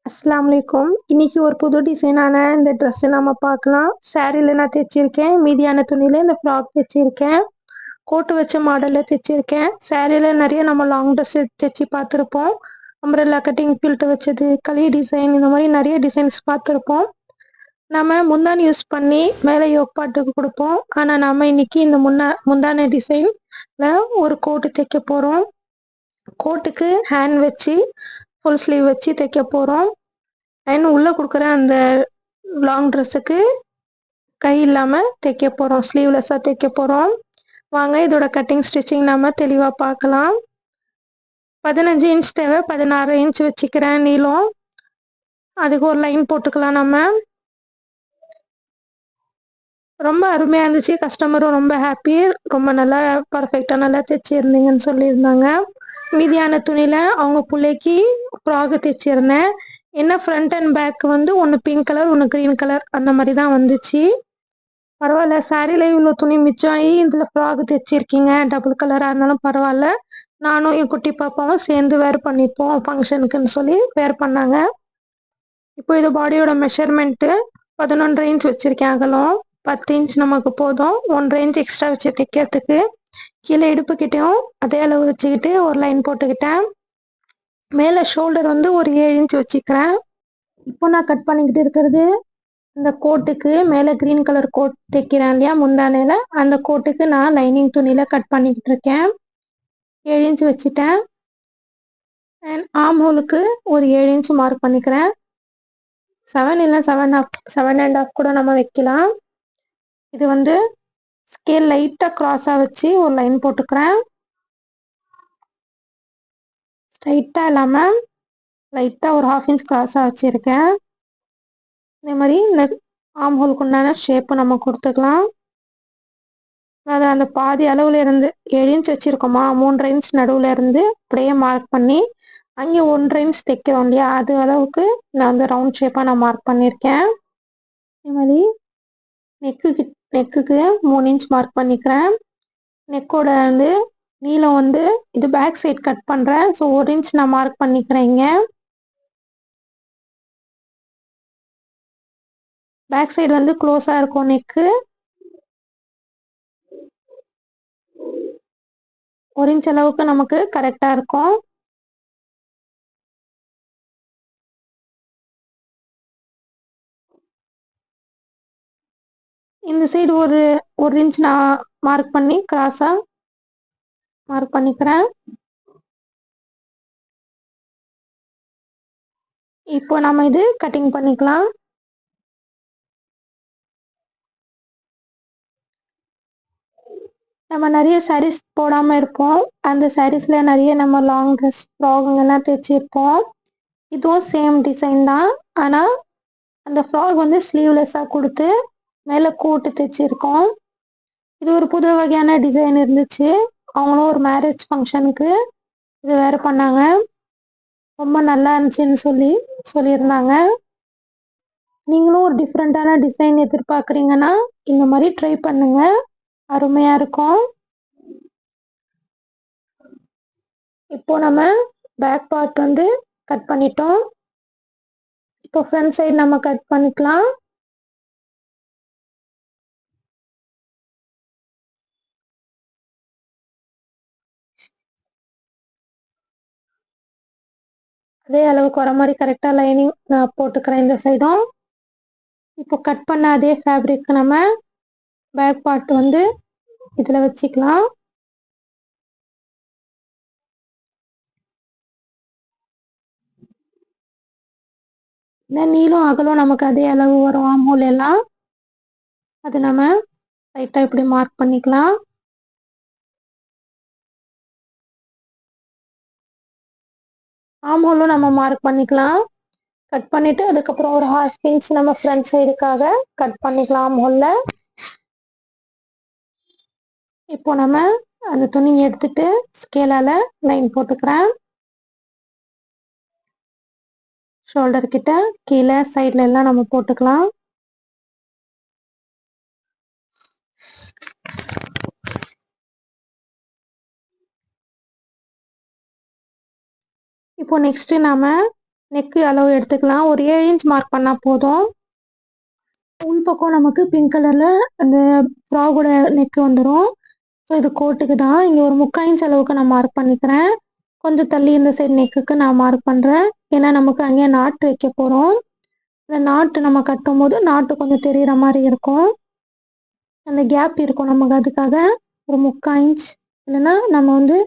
அஸ்ஸலாமு அலைக்கும். இன்னைக்கு ஒரு புது டிசைனான இந்த ட்ரெஸ் நம்ம பார்க்கலாம். சாரீல நான் தைச்சிருக்கேன். மீதியான துணியில இந்த ஃப்ராக் தைச்சிருக்கேன். கோட்டு வச்ச மாடல்ல தைச்சிருக்கேன். சாரீல நிறைய நம்ம லாங் ட்ரெஸ் தைச்சி பார்த்துருப்போம். அம்ப்ரெல்லா கட்டிங் பில்ட் வச்சது, களி டிசைன், இந்த மாதிரி நிறைய டிசைன்ஸ் பார்த்துருப்போம். நம்ம முந்தானி யூஸ் பண்ணி மேலே யோக் பாட்டுக்கு கொடுப்போம். ஆனால் நம்ம இன்னைக்கு இந்த முந்தானை டிசைன்ல ஒரு கோட்டு தைக்க போகிறோம். கோட்டுக்கு ஹேண்ட் வச்சு ஃபுல் ஸ்லீவ் வச்சு தைக்க போகிறோம். அண்ட் உள்ளே கொடுக்குற அந்த லாங் ட்ரெஸ்ஸுக்கு கை இல்லாமல் தைக்க போகிறோம். ஸ்லீவ்லெஸ்ஸாக தைக்க போகிறோம். வாங்க இதோட கட்டிங் ஸ்டிச்சிங் நம்ம தெளிவாக பார்க்கலாம். 15 இன்ச் தேவை, 16 இன்ச் வச்சுக்கிறேன் நீளம். அதுக்கு ஒரு லைன் போட்டுக்கலாம். நம்ம ரொம்ப அருமையாக இருந்துச்சு. கஸ்டமரும் ரொம்ப ஹாப்பி, ரொம்ப நல்லா பர்ஃபெக்டாக நல்லா தைச்சிருந்தீங்கன்னு சொல்லியிருந்தாங்க. மீதியான துணியில் அவங்க பிள்ளைக்கு ஃப்ராகு தைச்சிருந்தேன். என்ன ஃப்ரண்ட் அண்ட் பேக் வந்து ஒன்று பிங்க் கலர், ஒன்று க்ரீன் கலர், அந்த மாதிரி தான் வந்துச்சு. பரவாயில்ல, சாரியில் இவ்வளோ துணி மிச்சம் ஆகி இதில் ஃப்ராக் தைச்சிருக்கீங்க, டபுள் கலராக இருந்தாலும் பரவாயில்ல, நானும் என் குட்டி பாப்பாவும் சேர்ந்து வேர் பண்ணிப்போம் ஃபங்க்ஷனுக்குன்னு சொல்லி வேர் பண்ணாங்க. இப்போ இது பாடியோட மெஷர்மெண்ட்டு 11.5 இன்ச் வச்சுருக்கேன் அகலம். 10 இன்ச் நமக்கு போதும். 1.5 இன்ச் எக்ஸ்ட்ரா வச்சு தைக்கிறதுக்கு. கீழே இடுப்புக்கிட்டையும் அதே அளவு வச்சுக்கிட்டு ஒரு லைன் போட்டுக்கிட்டேன். மேலே ஷோல்டர் வந்து ஒரு 7 இன்ச் வச்சுக்கிறேன். இப்போ நான் கட் பண்ணிக்கிட்டு இருக்கிறது இந்த கோட்டுக்கு மேலே க்ரீன் கலர் கோட் தைக்கிறேன் இல்லையா முந்தானையில், அந்த கோட்டுக்கு நான் லைனிங் துணியில் கட் பண்ணிக்கிட்டு இருக்கேன். 7 இன்ச் வச்சுட்டேன். அண்ட் ஆம் ஹோலுக்கு ஒரு 7 இன்ச் மார்க் பண்ணிக்கிறேன். 7 இல்லை 7.5 கூட நம்ம வைக்கலாம். இது வந்து ஸ்கேல் லைட்டாக க்ராஸாக வச்சு ஒரு லைன் போட்டுக்கிறேன். ஸ்ட்ரைட்டாக இல்லாமல் லைட்டாக ஒரு 1/2 இன்ச் க்ராஸாக வச்சுருக்கேன். இதே மாதிரி இந்த ஆம் ஹோலுக்கு உண்டான ஷேப்பு நம்ம கொடுத்துக்கலாம். அது அந்த பாதி அளவில் இருந்து 7 இன்ச் வச்சுருக்கோமா, 3.5 இன்ச் நடுவில் இருந்து அப்படியே மார்க் பண்ணி அங்கே 1.5 இன்ச் தைக்கிறோம் இல்லையா, அது அளவுக்கு நான் வந்து ரவுண்ட் ஷேப்பாக நான் மார்க் பண்ணியிருக்கேன். இதே மாதிரி நெக்குக்கு 3 இன்ச் மார்க் பண்ணிக்கிறேன். நெக்கோட வந்து நீளம் வந்து இது பேக் சைட் கட் பண்ணுறேன். ஸோ 1 இன்ச் நான் மார்க் பண்ணிக்கிறேன். இங்கே பேக் சைடு வந்து க்ளோஸாக இருக்கும் நெக்கு. 1 இன்ச் அளவுக்கு நமக்கு கரெக்டாக இருக்கும். இந்த சைடு ஒரு இன்ச் நான் மார்க் பண்ணி கிராஸாக மார்க் பண்ணிக்கிறேன். இப்போ நம்ம இது கட்டிங் பண்ணிக்கலாம். நம்ம நிறைய சாரீஸ் போடாமல் இருப்போம். அந்த சாரீஸில் நிறைய நம்ம லாங் ட்ரெஸ் ஃப்ராகுங்கெல்லாம் தைச்சிருப்போம். இதுவும் சேம் டிசைன் தான். ஆனால் அந்த ஃப்ராக் வந்து ஸ்லீவ்லெஸ்ஸாக கொடுத்து மேலே கோட்டு தைச்சிருக்கோம். இது ஒரு புது வகையான டிசைன் இருந்துச்சு. அவங்களும் ஒரு மேரேஜ் ஃபங்க்ஷனுக்கு இது வேறு பண்ணாங்க. ரொம்ப நல்லா இருந்துச்சுன்னு சொல்லியிருந்தாங்க. நீங்களும் ஒரு டிஃப்ரெண்ட்டான டிசைன் எதிர்பார்க்குறீங்கன்னா இந்த மாதிரி ட்ரை பண்ணுங்க, அருமையாக இருக்கும். இப்போ நம்ம பேக் பார்ட் வந்து கட் பண்ணிட்டோம். இப்போ ஃப்ரண்ட் சைடு நம்ம கட் பண்ணிக்கலாம். அதே அளவுக்கு வர மாதிரி கரெக்டாக லைனிங் நான் போட்டுக்கிறேன் இந்த சைடும். இப்போ கட் பண்ண அதே ஃபேப்ரிக் நம்ம பேக் பார்ட் வந்து இதில் வச்சுக்கலாம். இந்த நீளம் அகலம் நமக்கு அதே அளவு வரும் ஆமூல் எல்லாம். அது நம்ம லைட்டாக இப்படி மார்க் பண்ணிக்கலாம். ஆமூலும் நம்ம மார்க் பண்ணிக்கலாம். கட் பண்ணிவிட்டு அதுக்கப்புறம் ஒரு 1/2 இன்ச் நம்ம ஃப்ரண்ட் சைடுக்காக கட் பண்ணிக்கலாம் ஆமூலில். இப்போ நம்ம அந்த துணியை எடுத்துட்டு ஸ்கேலால் லைன் போட்டுக்கிறேன். ஷோல்டர் கிட்ட கீழே சைடில் எல்லாம் நம்ம போட்டுக்கலாம். இப்போ நெக்ஸ்ட்டு நம்ம நெக்கு அளவு எடுத்துக்கலாம். ஒரு 7 இன்ச் மார்க் பண்ணா போதும். உள்பக்கம் நமக்கு பிங்க் கலர்ல அந்த ஃப்ராகோட நெக்கு வந்துரும். ஸோ இது கோட்டுக்கு தான். இங்க ஒரு 3/4 இன்ச் அளவுக்கு நான் மார்க் பண்ணிக்கிறேன். கொஞ்சம் தள்ளி இந்த சைடு நெக்குக்கு நான் மார்க் பண்றேன். ஏன்னா நமக்கு அங்கேயே நாட்டு வைக்க போறோம். இந்த நாட்டு நம்ம கட்டும்போது நாட்டு கொஞ்சம் தெரியிற மாரி இருக்கும். அந்த கேப் இருக்கும் நமக்கு, அதுக்காக ஒரு 3/4 இன்ச் இல்லைன்னா நம்ம வந்து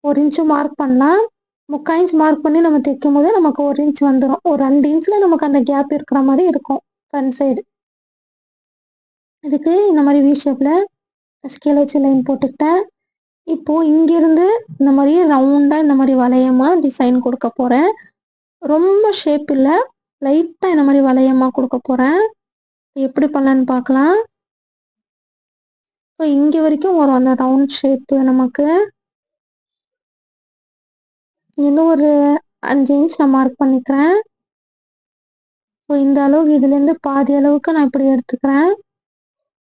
1 இன்ச்சு மார்க் பண்ணலாம். 3/4 இன்ச் மார்க் பண்ணி நம்ம தைக்கும்போது நமக்கு 1 இன்ச் வந்துரும். ஒரு 2 இன்ச்ல நமக்கு அந்த கேப் இருக்கிற மாரி இருக்கும் ஃப்ரண்ட் சைடு. இதுக்கு இந்த மாரி வி ஷேப்ல ஸ்கேல் வச்சு லைன் போட்டுக்கிட்டேன். இப்போ இங்கிருந்து இந்த மாரி ரவுண்டா இந்த மாரி வளையமா டிசைன் கொடுக்க போறேன். ரொம்ப ஷேப் இல்ல, லைட்டா இந்த மாரி வளையமா கொடுக்க போறேன். எப்படி பண்ணலான்னு பார்க்கலாம். ஸோ இங்க வரைக்கும் வரும் அந்த ரவுண்ட் ஷேப்பு நமக்கு. இன்னும் ஒரு 5 இன்ச் நான் மார்க் பண்ணிக்கிறேன். ஸோ இந்த அளவுக்கு இதுலேருந்து பாதி அளவுக்கு நான் இப்படி எடுத்துக்கிறேன்.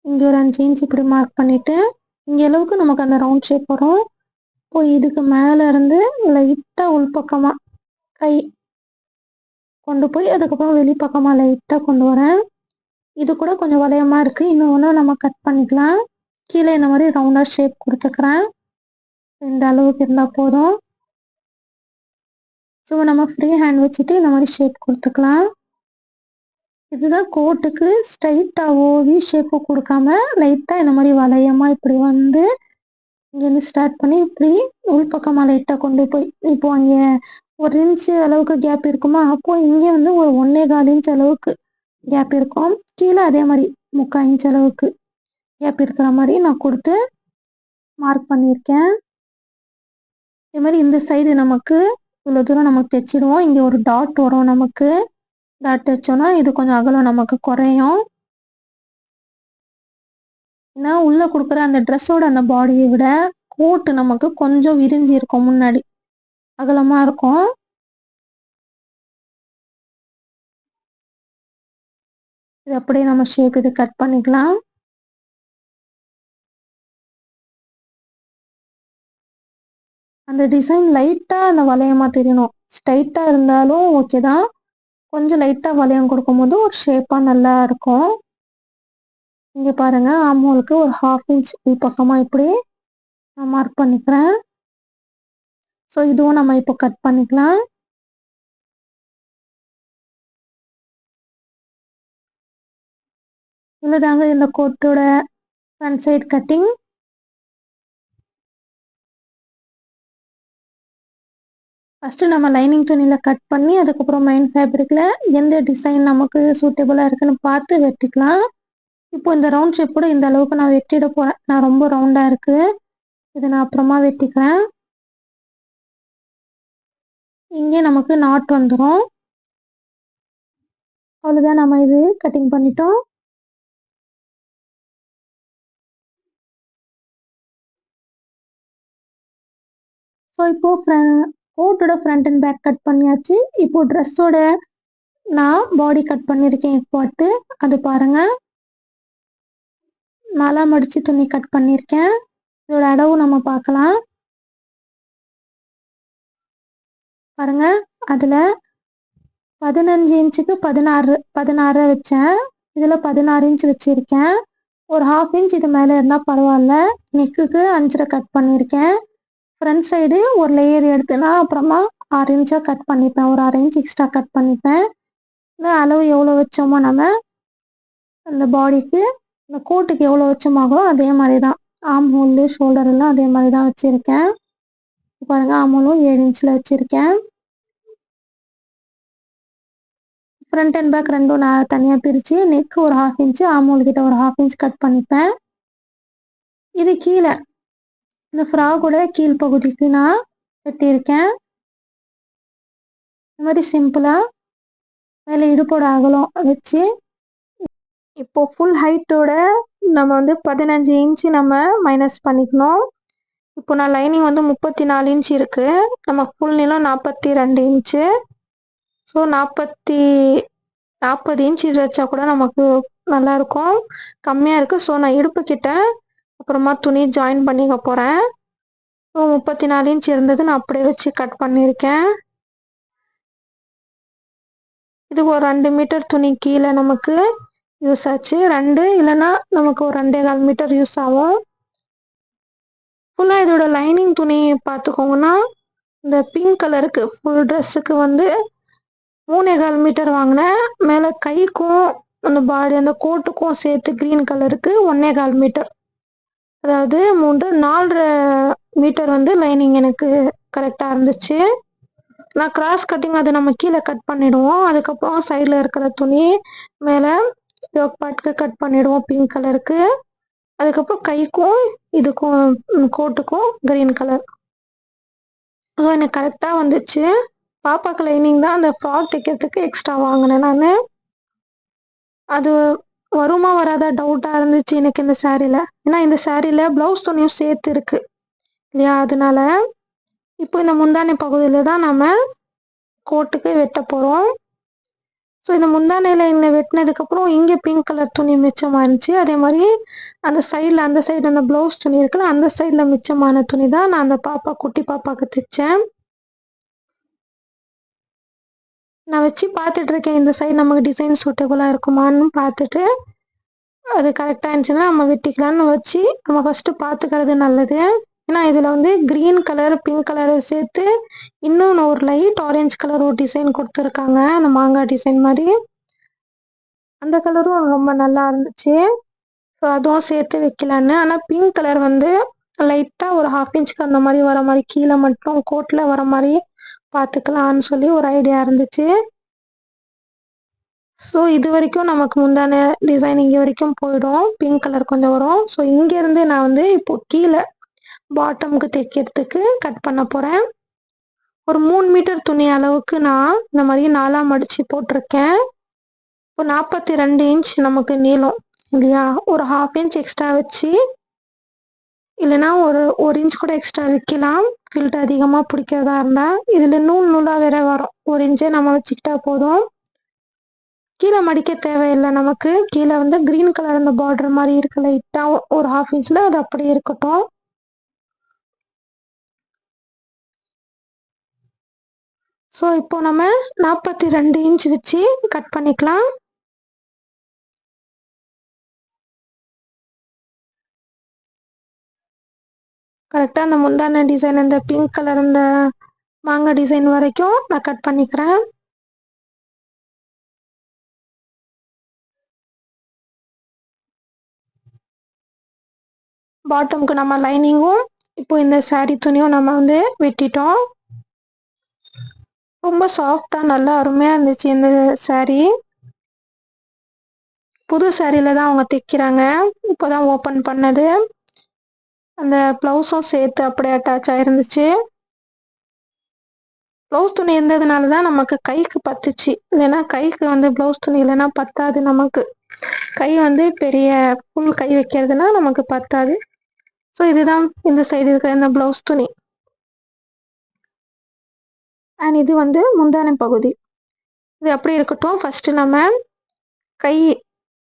இங்கே ஒரு 5 இன்ச் இப்படி மார்க் பண்ணிட்டு இங்கே அளவுக்கு நமக்கு அந்த ரவுண்ட் ஷேப் வரும். இப்போ இதுக்கு மேலே இருந்து லைட்டாக உள்பக்கமாக கை கொண்டு போய் அதுக்கப்புறம் வெளிப்பக்கமாக லைட்டாக கொண்டு வரேன். இது கூட கொஞ்சம் வளையமாக இருக்குது. இன்னொன்று நம்ம கட் பண்ணிக்கலாம். கீழே இந்த மாதிரி ரவுண்டாக ஷேப் கொடுத்துக்கிறேன். இந்த அளவுக்கு இருந்தால் போதும். ஸோ நம்ம ஃப்ரீ ஹேண்ட் வச்சுட்டு இந்த மாதிரி ஷேப் கொடுத்துக்கலாம். இதுதான் கோட்டுக்கு ஸ்ட்ரைட்டாவோ வி ஷேப்போ கொடுக்காம லைட்டாக இந்த மாதிரி வளையமாக இப்படி வந்து இங்கேருந்து ஸ்டார்ட் பண்ணி இப்படி உள்பக்கமாக லைட்டாக கொண்டு போய் இப்போ அங்கே 1 இன்ச்சு அளவுக்கு கேப் இருக்குமா, அப்போ இங்கே வந்து ஒரு 1.25 இன்ச் அளவுக்கு கேப் இருக்கும். கீழே அதே மாதிரி 3/4 இன்ச் அளவுக்கு கேப் இருக்கிற மாதிரி நான் கொடுத்து மார்க் பண்ணியிருக்கேன். இதே மாதிரி இந்த சைடு நமக்கு இவ்வளோ தூரம் நமக்கு தைச்சிடுவோம். இங்கே ஒரு டாட் வரும் நமக்கு. டாட் தைச்சோன்னா இது கொஞ்சம் அகலம் நமக்கு குறையும். ஏன்னா உள்ளே கொடுக்குற அந்த ட்ரெஸ்ஸோட அந்த பாடியை விட கோட்டு நமக்கு கொஞ்சம் விரிஞ்சி இருக்கும், முன்னாடி அகலமாக இருக்கும். இது அப்படியே நம்ம ஷேப் இது கட் பண்ணிக்கலாம். அந்த டிசைன் லைட்டாக அந்த வளையமாக தெரியணும். ஸ்ட்ரைட்டாக இருந்தாலும் ஓகே தான். கொஞ்சம் லைட்டாக வளையம் கொடுக்கும்போது ஒரு ஷேப்பாக நல்லா இருக்கும். இங்கே பாருங்கள், ஆமோலுக்கு ஒரு 1/2 இன்ச் பக்கமாக இப்படி நான் மார்க் பண்ணிக்கிறேன். ஸோ இதுவும் நம்ம இப்போ கட் பண்ணிக்கலாம். இவ்வளோதாங்க இந்த கோட்டோட ஃப்ரண்ட் சைடு கட்டிங். ஃபஸ்ட்டு நம்ம லைனிங் துணியில் கட் பண்ணி அதுக்கப்புறம் மெயின் ஃபேப்ரிக்கில் எந்த டிசைன் நமக்கு சூட்டபுளாக இருக்குன்னு பார்த்து வெட்டிக்கலாம். இப்போ இந்த ரவுண்ட் ஷேப் கூட இந்த அளவுக்கு நான் வெட்டிட போகிறேன். நான் ரொம்ப ரவுண்டாக இருக்குது, இதை நான் அப்புறமா வெட்டிக்கிறேன். இங்கே நமக்கு நாட் வந்துடும். அவ்வளோதான், நம்ம இது கட்டிங் பண்ணிட்டோம். ஸோ இப்போது கோட்டோட ஃப்ரண்ட் அண்ட் பேக் கட் பண்ணியாச்சு. இப்போது ட்ரெஸ்ஸோட நான் பாடி கட் பண்ணியிருக்கேன் போட்டு, அது பாருங்கள். நாலா மடித்து துணி கட் பண்ணியிருக்கேன். இதோட அளவு நம்ம பார்க்கலாம். பாருங்க, அதில் 15 இன்ச்சுக்கு 16 வச்சேன். இதில் 16 இன்ச் வச்சுருக்கேன். ஒரு 1/2 இன்ச் இது மேலே இருந்தால் பரவாயில்ல. நெக்குக்கு 5.5 கட் பண்ணியிருக்கேன். ஃப்ரண்ட் சைடு ஒரு லேயர் எடுத்துனா அப்புறமா 6 இன்ச்சாக கட் பண்ணிப்பேன். ஒரு 1/2 இன்ச் எக்ஸ்ட்ரா கட் பண்ணிப்பேன். இந்த அளவு எவ்வளோ வச்சோமோ நம்ம அந்த பாடிக்கு, இந்த கோட்டுக்கு எவ்வளோ வச்சோமாகோ அதே மாதிரி தான். ஆம் ஹோல்டு, ஷோல்டர் எல்லாம் அதே மாதிரி தான் வச்சுருக்கேன். பாருங்கள், ஆம் ஹோலும் 7 இன்ச்சில் வச்சுருக்கேன். ஃப்ரண்ட் அண்ட் பேக் ரெண்டும் நான் தனியாக பிரித்து நெக் ஒரு 1/2 இன்ச்சு, ஆம் ஹோல் கிட்ட ஒரு 1/2 இன்ச் கட் பண்ணிப்பேன். இது கீழே இந்த ஃப்ராகோட கீழ் பகுதிக்கு நான் வெட்டியிருக்கேன். இந்த மாதிரி சிம்பிளாக மேலே இடுப்போட அகலம் வச்சு இப்போ ஃபுல் ஹைட்டோட நம்ம வந்து 15 இன்ச்சு நம்ம மைனஸ் பண்ணிக்கணும். இப்போ நான் லைனிங் வந்து 34 இன்ச் இருக்குது. நமக்கு ஃபுல் நீளம் 42 இன்ச்சு. ஸோ 40 இன்ச் இது வச்சா கூட நமக்கு நல்லாயிருக்கும். கம்மியாக இருக்குது. ஸோ நான் இடுப்பு கிட்ட அப்புறமா துணி ஜாயின் பண்ணிக்க போகிறேன். ஸோ 34 இன்ச் இருந்தது, நான் அப்படியே வச்சு கட் பண்ணியிருக்கேன். இது ஒரு 2 மீட்டர் துணி கீழே நமக்கு யூஸ் ஆச்சு. 2 இல்லைன்னா நமக்கு ஒரு 2.25 மீட்டர் யூஸ் ஆகும். ஃபுல்லாக இதோட லைனிங் துணி பார்த்துக்கோங்கன்னா, இந்த பிங்க் கலருக்கு ஃபுல் ட்ரெஸ்ஸுக்கு வந்து 3.25 மீட்டர் வாங்கினேன். மேலே கைக்கும் அந்த பாடி அந்த கோட்டுக்கும் சேர்த்து க்ரீன் கலருக்கு 1.25 மீட்டர். அதாவது 4.5 மீட்டர் வந்து லைனிங் எனக்கு கரெக்டாக இருந்துச்சு. நான் கிராஸ் கட்டிங் அதை நம்ம கீழே கட் பண்ணிடுவோம். அதுக்கப்புறம் சைடில் இருக்கிற துணி மேலே யோக் பார்ட்க்கு கட் பண்ணிடுவோம் பிங்க் கலருக்கு. அதுக்கப்புறம் கைக்கும் இதுக்கும் கோட்டுக்கும் க்ரீன் கலர். ஸோ எனக்கு கரெக்டாக வந்துச்சு. பாப்பாக்கு லைனிங் தான் அந்த ஃப்ராக் தைக்கிறதுக்கு எக்ஸ்ட்ரா வாங்கினேன் நான். அது வருமா வராதா டவுட்டாக இருந்துச்சு எனக்கு இந்த சாரியில். ஏன்னா இந்த சாரியில் ப்ளவுஸ் துணியும் சேர்த்து இருக்கு இல்லையா, அதனால இப்போ இந்த முந்தானை பகுதியில் தான் நம்ம கோட்டுக்கு வெட்ட போகிறோம். ஸோ இந்த முந்தானையில் இந்த வெட்டினதுக்கப்புறம் இங்கே பிங்க் கலர் துணி மிச்சமாக இருந்துச்சு. அதே மாதிரி அந்த சைடில் அந்த சைடு அந்த ப்ளவுஸ் துணி இருக்குல்ல, அந்த சைடில் மிச்சமான துணி தான் நான் அந்த குட்டி பாப்பாவுக்கு தைச்சேன். நான் வச்சு பார்த்துட்டு இருக்கேன் இந்த சைடு நமக்கு டிசைன் சூட்டபுளாக இருக்குமான்னு பார்த்துட்டு, அது கரெக்டாக இருந்துச்சுன்னா நம்ம வெட்டிக்கலான்னு வச்சு நம்ம ஃபஸ்ட்டு பார்த்துக்கிறது நல்லது. ஏன்னா இதில் வந்து க்ரீன் கலர் பிங்க் கலரை சேர்த்து இன்னொன்று ஒரு லைட் ஆரஞ்சு கலர் ஒரு டிசைன் கொடுத்துருக்காங்க, அந்த மாங்காய் டிசைன் மாதிரி. அந்த கலரும் ரொம்ப நல்லா இருந்துச்சு. ஸோ அதுவும் சேர்த்து வைக்கலான்னு. ஆனால் பிங்க் கலர் வந்து லைட்டாக ஒரு 1/2 இன்ச்சுக்கு அந்த மாதிரி வர மாதிரி கீழே மட்டும் கோட்டில் வர மாதிரி பார்த்துக்கலான்னு சொல்லி ஒரு ஐடியா இருந்துச்சு. ஸோ இது வரைக்கும் நமக்கு முந்தான டிசைன் இங்கே வரைக்கும் போயிடும். பிங்க் கலர் கொஞ்சம் வரும். ஸோ இங்கேருந்து நான் வந்து இப்போ கீழே பாட்டமுக்கு தைக்கிறதுக்கு கட் பண்ண போகிறேன். ஒரு 3 மீட்டர் துணி அளவுக்கு நான் இந்த மாதிரி 4ஆக மடித்து போட்டிருக்கேன். இப்போ 42 இன்ச் நமக்கு நீளம் இல்லையா, ஒரு 1/2 இன்ச் எக்ஸ்ட்ரா வச்சு, இல்லைன்னா ஒரு இன்ச் கூட எக்ஸ்ட்ரா வைக்கலாம் ஃபில்ட் அதிகமாக பிடிக்கிறதா இருந்தால். இதில் நூலாக வேற வரும், 1 இன்ச்சே நம்ம வச்சுக்கிட்டா போதும். கீழே மடிக்க தேவையில்லை நமக்கு. கீழே வந்து க்ரீன் கலர் அந்த பார்டர் மாதிரி இருக்கு லைட்டாக ஒரு 1/2 இன்ச்சில், அது அப்படியே இருக்கட்டும். ஸோ இப்போ நம்ம 42 இன்ச் வச்சு கட் பண்ணிக்கலாம். கரெக்டாக அந்த முந்தான டிசைன் இந்த பிங்க் கலர் இந்த மாங்காய் டிசைன் வரைக்கும் நான் கட் பண்ணிக்கிறேன். பாட்டமுக்கு நம்ம லைனிங்கும் இப்போ இந்த சாரீ துணியும் நம்ம வந்து வெட்டிட்டோம். ரொம்ப சாஃப்டாக நல்லா அருமையாக இருந்துச்சு இந்த சாரீ. புது சாரியில் தான் அவங்க தைக்கிறாங்க, இப்போ தான் ஓப்பன் பண்ணது. அந்த ப்ளவுஸும் சேர்த்து அப்படியே அட்டாச் ஆயிருந்துச்சு. ப்ளவுஸ் துணி இருந்ததுனால தான் நமக்கு கைக்கு பத்துச்சு. இல்லைன்னா கைக்கு வந்து ப்ளவுஸ் துணி இல்லைன்னா பத்தாது நமக்கு. கை வந்து பெரிய ஃபுல் கை வைக்கிறதுனா நமக்கு பத்தாது. ஸோ இதுதான் இந்த சைடு இருக்கிற இந்த ப்ளவுஸ் துணி. அண்ட் இது வந்து முந்தானை பகுதி. இது அப்படி இருக்கட்டும். ஃபஸ்ட்டு நம்ம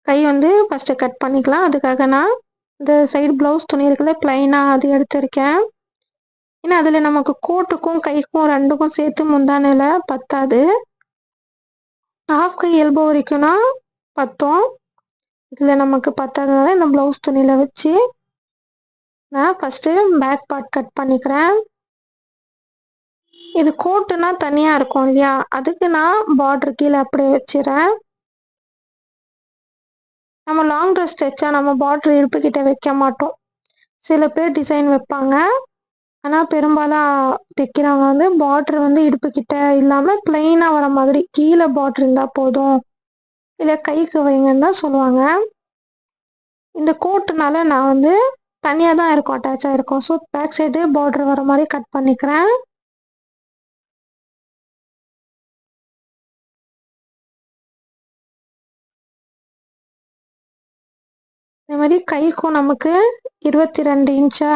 கை வந்து ஃபஸ்ட்டு கட் பண்ணிக்கலாம். அதுக்காக நான் இந்த சைடு ப்ளவுஸ் துணி இருக்குல்ல ப்ளைனாக அது எடுத்திருக்கேன். ஏன்னா அதில் நமக்கு கோட்டுக்கும் கைக்கும் ரெண்டுக்கும் சேர்த்து முந்தானையில் பத்தாது. 1/2 கை எல்போ வரைக்கும்னா பத்தும். இதில் நமக்கு பத்தாதனால இந்த ப்ளவுஸ் துணியில் வச்சு நான் ஃபஸ்ட்டு பேக் பார்ட் கட் பண்ணிக்கிறேன். இது கோட்டுனா தனியாக இருக்கும் இல்லையா, அதுக்கு நான் பார்டர் கீழே அப்படியே வச்சிடறேன். நம்ம லாங் ட்ரெஸ் தைச்சா நம்ம பார்டர் இடுப்புக்கிட்ட வைக்க மாட்டோம். சில பேர் டிசைன் வைப்பாங்க, ஆனால் பெரும்பாலும் தைக்கிறவங்க வந்து பார்டர் வந்து இடுப்புக்கிட்ட இல்லாமல் பிளெயினாக வர மாதிரி கீழே பார்டர் இருந்தால் போதும், இல்லை கைக்கு வைங்கன்னு தான் சொல்லுவாங்க. இந்த கோட்டுனால நான் வந்து தனியாக தான் இருக்கும், அட்டாச் ஆகிருக்கும். ஸோ பேக் சைடு பார்டர் வர மாதிரி கட் பண்ணிக்கிறேன். இந்த மாதிரி கைக்கும் நமக்கு 22 இன்ச்சா,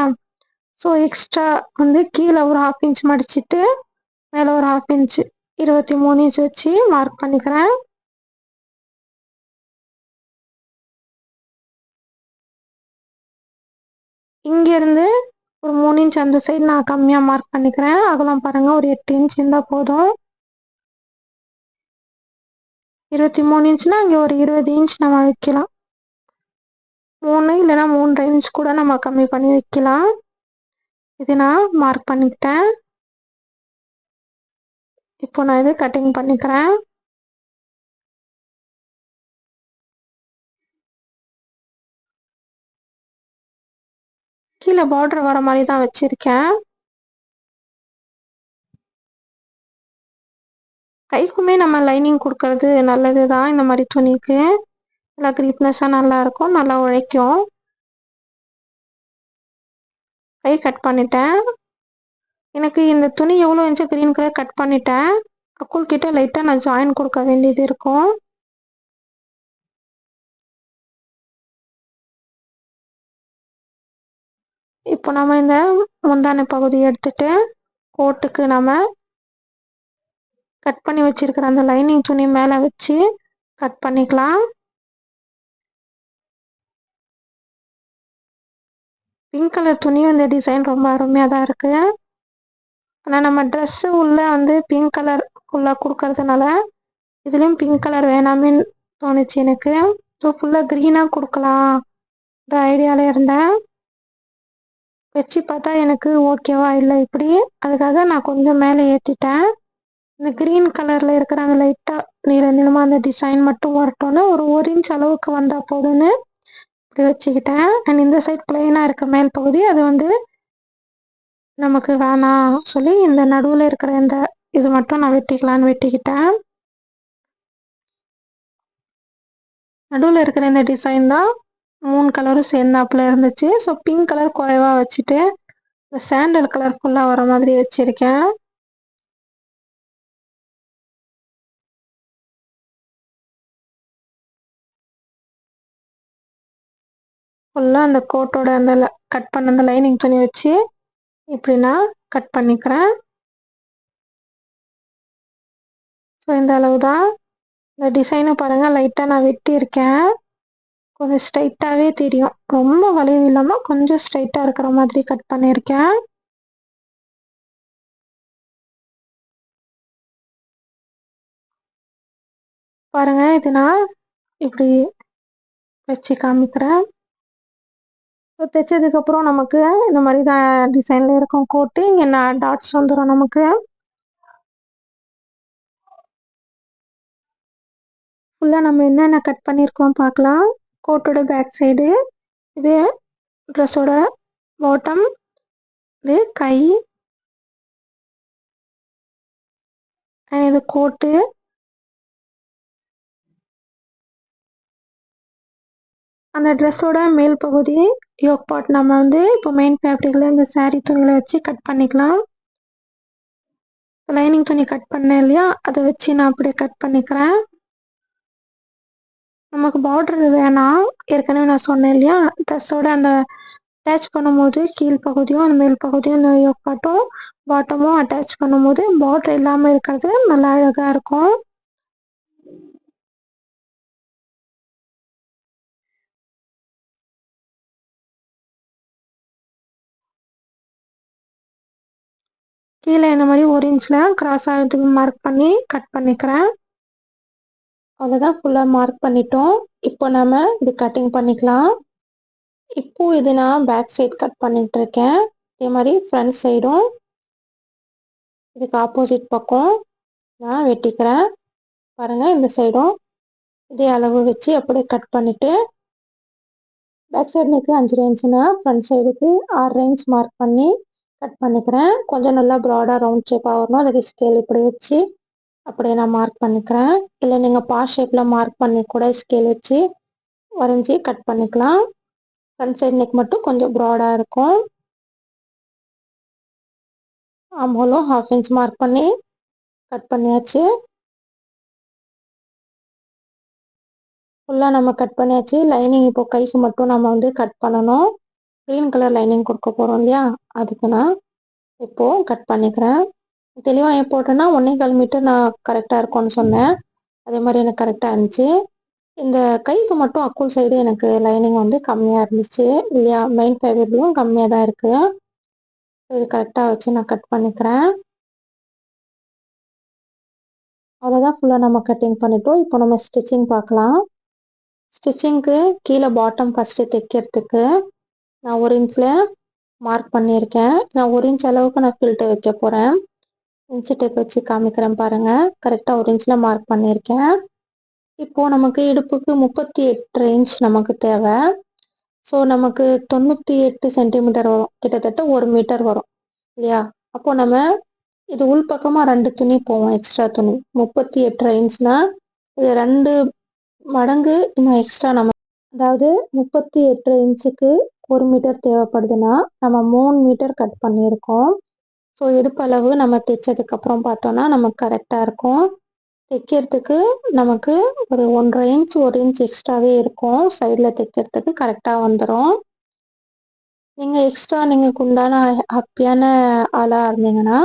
ஸோ எக்ஸ்ட்ரா வந்து கீழே ஒரு 1/2 இன்ச் மடிச்சுட்டு மேலே ஒரு 1/2 இன்ச்சு 23 இன்ச் வச்சு மார்க் பண்ணிக்கிறேன். இங்கேருந்து ஒரு 3 இன்ச் அந்த சைடு நான் கம்மியாக மார்க் பண்ணிக்கிறேன். அகலம் பாருங்கள், ஒரு 8 இன்ச் இருந்தால் போதும். 23 இன்ச்னா இங்கே ஒரு 20 இன்ச் நம்ம வைக்கலாம். 3 இல்லைன்னா 3.5 இன்ச் கூட நம்ம கம்மி பண்ணி வைக்கலாம். இது நான் மார்க் பண்ணிக்கிட்டேன். இப்போ நான் இது கட்டிங் பண்ணிக்கிறேன். கீழே பார்டர் வர மாதிரி தான் வச்சிருக்கேன். கைக்குமே நம்ம லைனிங் கொடுக்கறது நல்லது தான். இந்த மாதிரி துணிக்கு நல்லா கிரீப்னஸாக நல்லா இருக்கும், நல்லா உழைக்கும். கை கட் பண்ணிட்டேன். எனக்கு இந்த துணி எவ்வளோ இன்ச்சு க்ரீன் கலர் கட் பண்ணிட்டேன். அக்குள் கிட்ட லைட்டாக நான் ஜாயின் கொடுக்க வேண்டியது இருக்கும். இப்போ நம்ம இந்த முந்தானை பகுதி எடுத்துட்டு கோட்டுக்கு நம்ம கட் பண்ணி வச்சிருக்கிற அந்த லைனிங் துணி மேலே வச்சு கட் பண்ணிக்கலாம். பிங்க் கலர் துணியும் இந்த டிசைன் ரொம்ப அருமையாக தான் இருக்குது. ஆனால் நம்ம ட்ரெஸ்ஸு உள்ளே வந்து பிங்க் கலர் ஃபுல்லாக கொடுக்கறதுனால இதுலேயும் பிங்க் கலர் வேணாமேன்னு தோணுச்சு எனக்கு. ஸோ ஃபுல்லாக க்ரீனாக கொடுக்கலான்ற ஐடியாவில் இருந்தேன். வச்சு பார்த்தா எனக்கு ஓகேவா இல்லை இப்படி. அதுக்காக நான் கொஞ்சம் மேலே ஏற்றிட்டேன். இந்த க்ரீன் கலரில் இருக்கிற அந்த லைட்டாக நீளமாக அந்த டிசைன் மட்டும் வரட்டோன்னு ஒரு இன்ச் அளவுக்கு வந்தால் போதும்னு இப்படி வச்சுக்கிட்டேன். அண்ட் இந்த சைட் பிளெயினாக இருக்க மேல் பகுதி அது வந்து நமக்கு வேணாம் சொல்லி இந்த நடுவில் இருக்கிற இந்த இது மட்டும் நான் வெட்டிக்கலான்னு வெட்டிக்கிட்டேன். நடுவில் இருக்கிற இந்த டிசைன் தான் 3 கலரும் சேர்ந்தாப்புல இருந்துச்சு. ஸோ பிங்க் கலர் குறைவாக வச்சுட்டு இந்த சாண்டல் கலர் ஃபுல்லாக வர மாதிரி வச்சுருக்கேன். ஃபுல்லாக அந்த கோட்டோட அந்த கட் பண்ண அந்த லைனிங் துணி வச்சு இப்படி நான் கட் பண்ணிக்கிறேன். ஸோ இந்த அளவு தான். இந்த டிசைனும் பாருங்கள் லைட்டாக நான் வெட்டியிருக்கேன். கொஞ்சம் ஸ்ட்ரைட்டாகவே தெரியும், ரொம்ப வளைவு இல்லாமல் கொஞ்சம் ஸ்ட்ரைட்டாக இருக்கிற மாதிரி கட் பண்ணியிருக்கேன். பாருங்கள் இது நான் இப்படி வச்சு காமிக்கிறேன். தைச்சதுக்கப்புறம் நமக்கு இந்த மாதிரி தான் டிசைனில் இருக்கும் கோட்டு. இங்கே நான் டாட்ஸ் வந்துடும் நமக்கு. ஃபுல்லாக நம்ம என்னென்ன கட் பண்ணியிருக்கோம் பார்க்கலாம். கோட்டோட பேக் சைடு, இது ட்ரெஸ்ஸோட பாட்டம், இது கை, இது கோட்டு, அந்த ட்ரெஸ்ஸோட மேல் பகுதி யோக் பார்ட் நம்ம வந்து இப்போ மெயின் ஃபேப்ரிக்கில் இந்த சாரீ துணியில் வச்சு கட் பண்ணிக்கலாம். லைனிங் துணி கட் பண்ணேன் இல்லையா, அதை வச்சு நான் அப்படியே கட் பண்ணிக்கிறேன். நமக்கு பார்டர் வேணாம், ஏற்கனவே நான் சொன்னேன் இல்லையா, ட்ரெஸ்ஸோட அந்த அட்டாச் பண்ணும்போது கீழ் பகுதியும் அந்த மேல் பகுதியும் இந்த யோக் பார்ட்டும் பாட்டமும் அட்டாச் பண்ணும்போது பார்டர் இல்லாமல் இருக்கிறது நல்லா அழகாக இருக்கும். கீழே இந்த மாதிரி 1 இன்ச்சில் கிராஸ் ஆகிறதுக்கு மார்க் பண்ணி கட் பண்ணிக்கிறேன். அவ்வளோதான், ஃபுல்லாக மார்க் பண்ணிட்டோம். இப்போ நம்ம இது கட்டிங் பண்ணிக்கலாம். இப்போ இது நான் பேக் சைடு கட் பண்ணிட்டு இருக்கேன். இதே மாதிரி ஃப்ரண்ட் சைடும் இதுக்கு ஆப்போசிட் பக்கம் நான் வெட்டிக்கிறேன். பாருங்கள் இந்த சைடும் இதே அளவு வச்சு அப்படியே கட் பண்ணிவிட்டு பேக் சைடு நெக்கு 5 இன்ச்சுனா ஃப்ரண்ட் சைடுக்கு 6 இன்ச் மார்க் பண்ணி கட் பண்ணிக்கிறேன். கொஞ்சம் நல்லா ப்ராடாக ரவுண்ட் ஷேப்பாக வரணும், அதுக்கு ஸ்கேல் இப்படி வச்சு அப்படியே நான் மார்க் பண்ணிக்கிறேன். இல்லை நீங்கள் பாஸ் ஷேப்பில் மார்க் பண்ணி கூட ஸ்கேல் வச்சு வரைஞ்சி கட் பண்ணிக்கலாம். ஃப்ரண்ட் சைடு நெக் மட்டும் கொஞ்சம் ப்ராடாக இருக்கும். ஆம்ஹோலும் 1/2 இன்ச் மார்க் பண்ணி கட் பண்ணியாச்சு. ஃபுல்லாக நம்ம கட் பண்ணியாச்சு. லைனிங் இப்போ கைக்கு மட்டும் நம்ம வந்து கட் பண்ணணும். க்ரீன் கலர் லைனிங் கொடுக்க போகிறோம் இல்லையா, அதுக்கு நான் இப்போது கட் பண்ணிக்கிறேன். தெளிவாக ஏன் போட்டேன்னா 1.25 மீட்டர் நான் கரெக்டாக இருக்கும்னு சொன்னேன். அதே மாதிரி எனக்கு கரெக்டாக இருந்துச்சு. இந்த கைக்கு மட்டும் அக்குள் சைடு எனக்கு லைனிங் வந்து கம்மியாக இருந்துச்சு இல்லையா, மெயின் ஃபேப்ரிக்லும் கம்மியாக தான் இருக்குது. இது கரெக்டாக வச்சு நான் கட் பண்ணிக்கிறேன். அவ்வளோதான், ஃபுல்லாக நம்ம கட்டிங் பண்ணிட்டோம். இப்போ நம்ம ஸ்டிச்சிங் பார்க்கலாம். ஸ்டிச்சிங்க்கு கீழே பாட்டம் ஃபஸ்ட்டு தைக்கிறதுக்கு நான் 1 இன்ச்சில் மார்க் பண்ணியிருக்கேன். நான் 1 இன்ச் அளவுக்கு நான் ஃபில்ட்டு வைக்க போகிறேன். இன்ச்சு டேப் வச்சு காமிக்கிறேன் பாருங்கள். கரெக்டாக 1 இன்ச்சில் மார்க் பண்ணியிருக்கேன். இப்போது நமக்கு இடுப்புக்கு 38 இன்ச் நமக்கு தேவை. ஸோ நமக்கு 98 சென்டிமீட்டர் வரும், கிட்டத்தட்ட 1 மீட்டர் வரும் இல்லையா? அப்போது நம்ம இது உள்பக்கமாக 2 துணி போவோம், எக்ஸ்ட்ரா துணி. 38 இன்ச்னா இது 2 மடங்கு இன்னும் எக்ஸ்ட்ரா நம்ம, அதாவது 38 இன்ச்சுக்கு 1 மீட்டர் தேவைப்படுதுன்னா நம்ம 3 மீட்டர் கட் பண்ணியிருக்கோம். ஸோ இடுப்பளவு நம்ம தைச்சதுக்கப்புறம் பார்த்தோன்னா நமக்கு கரெக்டாக இருக்கும். தைக்கிறதுக்கு நமக்கு ஒரு 1.5 இன்ச் 1 இன்ச் எக்ஸ்ட்ராவே இருக்கும். சைடில் தைக்கிறதுக்கு கரெக்டாக வந்துடும். நீங்கள் எக்ஸ்ட்ரா நீங்கள் உண்டான ஹாப்பியான ஆளாக இருந்தீங்கன்னா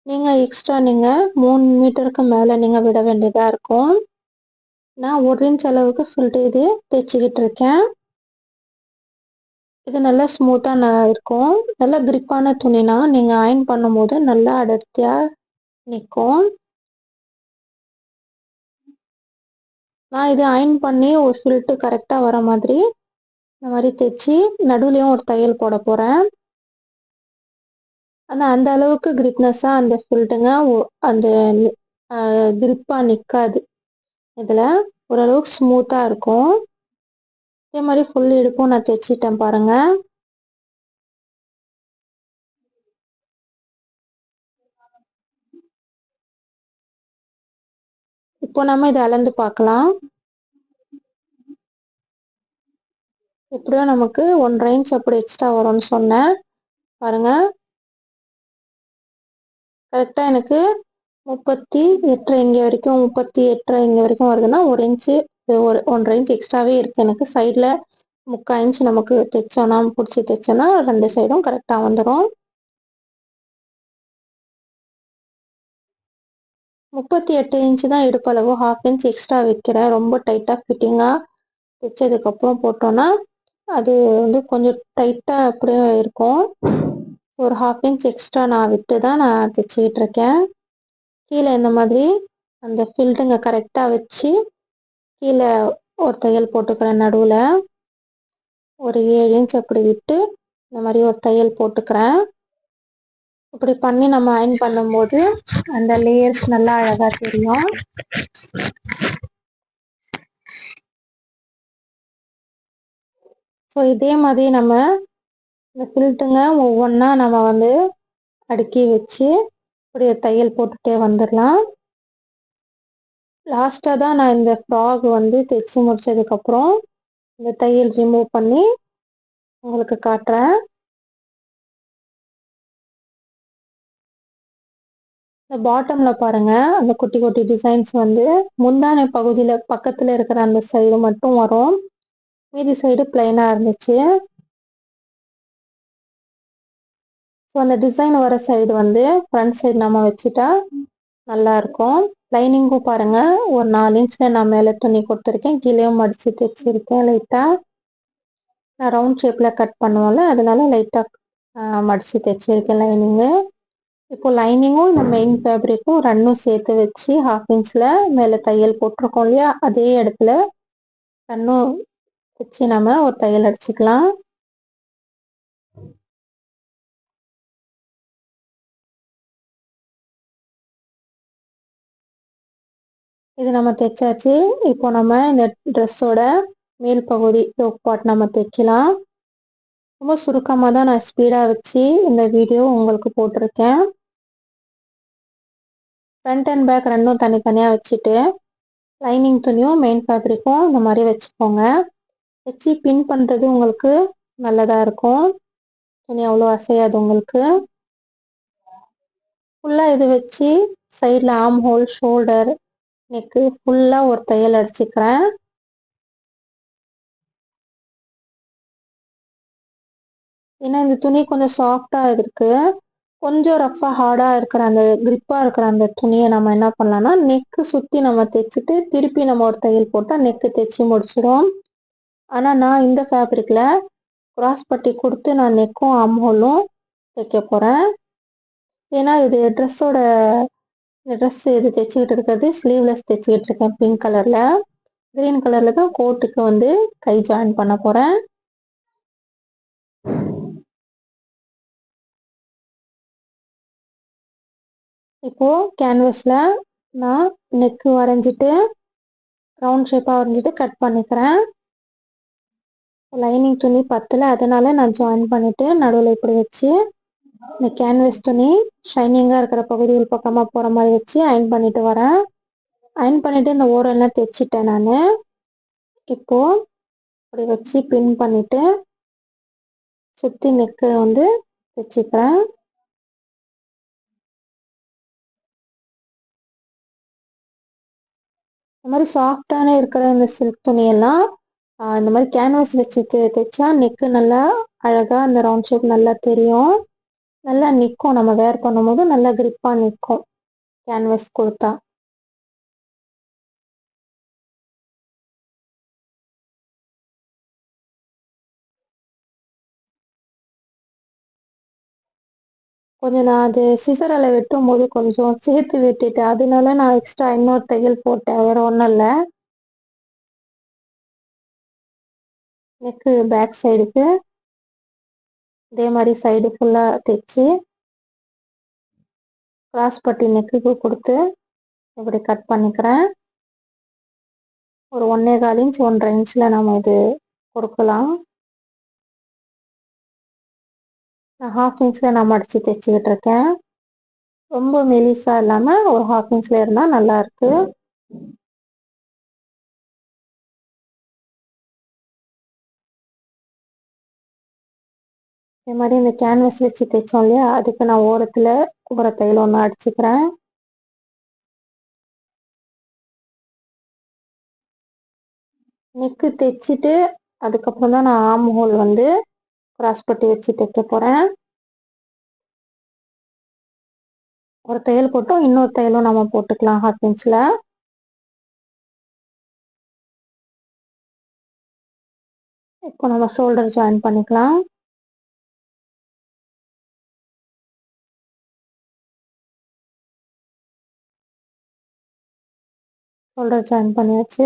நீங்கள் எக்ஸ்ட்ரா நீங்கள் 3 மீட்டருக்கு மேலே நீங்கள் விட வேண்டியதாக இருக்கும். நான் 1 இன்ச் அளவுக்கு ஃபில்ட்டு இது தைச்சிக்கிட்டு இருக்கேன். இது நல்லா ஸ்மூத்தாக இருக்கும். நல்லா கிரிப்பான துணினா நீங்கள் அயர்ன் பண்ணும்போது நல்லா அடர்த்தியாக நிற்கும். நான் இது அயர்ன் பண்ணி ஒரு ஃபில்ட்டு கரெக்டாக வர மாதிரி இந்த மாதிரி தைச்சி நடுவுலையும் ஒரு தையல் போட போகிறேன். ஆனால் அந்த அளவுக்கு கிரிப்னஸ்ஸாக அந்த ஃபில்ட்டுங்க அந்த கிரிப்பாக நிற்காது. இதில் ஓரளவுக்கு ஸ்மூத்தாக இருக்கும். இதே மாதிரி ஃபுல் இடுப்பும் நான் தைச்சிட்டேன் பாருங்கள். இப்போ நம்ம இதை அளந்து பார்க்கலாம். எப்படியோ நமக்கு 1.5 இன்ச் அப்படி எக்ஸ்ட்ரா வரும்னு சொன்னேன் பாருங்கள். கரெக்டாக எனக்கு 38 இங்கே வரைக்கும் 38 இங்கே வரைக்கும் வருதுன்னா 1 இன்ச்சு ஒரு 1.5 இன்ச் எக்ஸ்ட்ராவே இருக்குது எனக்கு. சைடில் 3/4 இன்ச் நமக்கு தைச்சோன்னா பிடிச்சி தைச்சோன்னா 2 சைடும் கரெக்டாக வந்துடும். 38 இன்ச்சு தான் இடுப்பளவு. 1/2 இன்ச் எக்ஸ்ட்ரா வைக்கிறேன். ரொம்ப டைட்டாக ஃபிட்டிங்காக தைச்சதுக்கப்புறம் போட்டோன்னா அது வந்து கொஞ்சம் டைட்டாக அப்படியே இருக்கும். ஒரு 1/2 இன்ச் எக்ஸ்ட்ரா நான் விட்டு தான் நான் தைச்சிக்கிட்டு இருக்கேன். கீழே இந்த மாதிரி அந்த ஃபில்ட்டுங்க கரெக்டாக வச்சு கீழே ஒரு தையல் போட்டுக்கிறேன். நடுவில் ஒரு 7 இன்ச் அப்படி விட்டு இந்த மாதிரி ஒரு தையல் போட்டுக்கிறேன். இப்படி பண்ணி நம்ம அயர்ன் பண்ணும்போது அந்த லேயர்ஸ் நல்லா அழகாக தெரியும். ஸோ இதே மாதிரி நம்ம இந்த ஃபில்ட்டுங்க ஒவ்வொன்றா நம்ம வந்து அடுக்கி வச்சு இப்படி தையல் போட்டுகிட்டே வந்துடலாம். லாஸ்ட்டாக தான் நான் இந்த ஃப்ராக் வந்து தைச்சி முடித்ததுக்கப்புறம் இந்த தையல் ரிமூவ் பண்ணி உங்களுக்கு காட்டுறேன். இந்த பாட்டமில் பாருங்கள், அந்த குட்டி குட்டி டிசைன்ஸ் வந்து முந்தானை பகுதியில் பக்கத்தில் இருக்கிற அந்த சைடு மட்டும் வரும். மீதி சைடு பிளைனாக இருந்துச்சு. ஸோ அந்த டிசைன் வர சைடு வந்து ஃப்ரண்ட் சைடு நம்ம வச்சுட்டா நல்லாயிருக்கும். லைனிங்கும் பாருங்கள், ஒரு 4 இன்ச்சில் நான் மேலே துணி கொடுத்துருக்கேன். கீழேயும் மடித்து தைச்சிருக்கேன். லைட்டாக நான் ரவுண்ட் ஷேப்பில் கட் பண்ணுவோம்ல, அதனால லைட்டாக மடித்து தைச்சிருக்கேன் லைனிங்கு. இப்போ லைனிங்கும் இந்த மெயின் ஃபேப்ரிக்கும் 2ம் சேர்த்து வச்சு 1/2 இன்ச்சில் மேலே தையல் போட்டிருக்கோம் இல்லையா, அதே இடத்துல 2ம் வச்சு நம்ம ஒரு தையல் அடிச்சுக்கலாம். இது நம்ம தைச்சாச்சு. இப்போ நம்ம இந்த ட்ரெஸ்ஸோட மேல் பகுதி யோக் பார்ட் நம்ம தைக்கலாம். ரொம்ப சுருக்கமாக தான் நான் ஸ்பீடாக வச்சு இந்த வீடியோ உங்களுக்கு போட்டிருக்கேன். ஃப்ரண்ட் அண்ட் பேக் 2ம் தனித்தனியாக வச்சுட்டு லைனிங் துணியும் மெயின் ஃபேப்ரிக்கும் இந்த மாதிரி வச்சுக்கோங்க. வச்சு பின் பண்ணுறது உங்களுக்கு நல்லதாக இருக்கும். துணி அவ்வளோ அசையாது உங்களுக்கு. ஃபுல்லாக இது வச்சு சைடில் ஆர்ம் ஹோல், ஷோல்டர், நெக்கு ஃபுல்லாக ஒரு தையல் அடிச்சுக்கிறேன். ஏன்னா இந்த துணி கொஞ்சம் சாஃப்டாக இருக்குது. கொஞ்சம் ரஃப்பாக ஹார்டாக இருக்கிற அந்த கிரிப்பாக இருக்கிற அந்த துணியை நம்ம என்ன பண்ணலாம்னா நெக்கு சுற்றி நம்ம தைச்சிட்டு திருப்பி நம்ம ஒரு தையல் போட்டால் நெக்கு தைச்சி முடிச்சிடும். ஆனால் நான் இந்த ஃபேப்ரிக்கில் கிராஸ் பட்டி கொடுத்து நான் நெக்கும் ஆர்ம் ஹோலும் தைக்க போகிறேன். ஏன்னா இது ட்ரெஸ்ஸோட இந்த ட்ரெஸ் இது தைச்சிக்கிட்டு இருக்கிறது ஸ்லீவ்லெஸ் தைச்சிக்கிட்டு இருக்கேன் பிங்க் கலரில். க்ரீன் கலரில் தான் கோட்டுக்கு வந்து கை ஜாயின் பண்ண போகிறேன். இப்போது கேன்வஸில் நான் நெக்கு வரைஞ்சிட்டு ரவுண்ட் ஷேப்பாக வரைஞ்சிட்டு கட் பண்ணிக்கிறேன். லைனிங் துணி பத்தல, அதனால நான் ஜாயின் பண்ணிவிட்டு நடுவில் இப்படி வச்சு இந்த கேன்வஸ் துணி ஷைனிங்காக இருக்கிற பகுதி உள் பக்கமாக போகிற மாதிரி வச்சு அயன் பண்ணிட்டு வரேன். அயன் பண்ணிவிட்டு இந்த ஓரெல்லாம் தைச்சிட்டேன் நான். இப்போது இப்படி வச்சு பின் பண்ணிவிட்டு சுற்றி நெக்கு வந்து தைச்சிக்கிறேன். இந்த மாதிரி சாஃப்டான இருக்கிற இந்த சில்க் துணியெல்லாம் இந்த மாதிரி கேன்வாஸ் வச்சு தைச்சா நெக்கு நல்லா அழகாக அந்த ரவுண்ட் ஷேப் நல்லா தெரியும், நல்லா நிற்கும். நம்ம வேர் பண்ணும்போது நல்லா கிரிப்பாக நிற்கும் கேன்வாஸ் கொடுத்தா. கொஞ்சம் நான் அது சிசரால் வெட்டும் போது கொஞ்சம் சேர்த்து வெட்டிட்டேன், அதனால நான் எக்ஸ்ட்ரா இன்னொரு தையல் போட்டேன், வேறு ஒன்றும் இல்லை. நெக்கு பேக் சைடுக்கு இதே மாதிரி சைடு ஃபுல்லாக தைச்சி கிராஸ் பட்டி நெக்குக்கு கொடுத்து இப்படி கட் பண்ணிக்கிறேன். ஒரு 1.25 இன்ச் 1.5 இன்ச்சில் நம்ம இது கொடுக்கலாம். நான் 1/2 இன்ச்சில் நான் மடித்து தைச்சிக்கிட்டு இருக்கேன். ரொம்ப மெலிசாக இல்லாமல் ஒரு 1/2 இன்ச்சில் இருந்தால் நல்லாயிருக்கு. இதே மாதிரி இந்த கேன்வஸ் வச்சு தைச்சோம் இல்லையா, அதுக்கு நான் ஓரத்தில் ஒரு தையல் ஒன்று அடிச்சுக்கிறேன். நெக்கு தைச்சிட்டு அதுக்கப்புறம் தான் நான் ஆம் ஹோல் வந்து கிராஸ் பட்டி வச்சு தைக்க போகிறேன். ஒரு தையல் போட்டோம், இன்னொரு தையலும் நம்ம போட்டுக்கலாம் 1/2 இன்ச்சில். இப்போ நம்ம ஷோல்டர் ஜாயின் பண்ணிக்கலாம். ஷோல்டர் ஜாயின் பண்ணியாச்சு.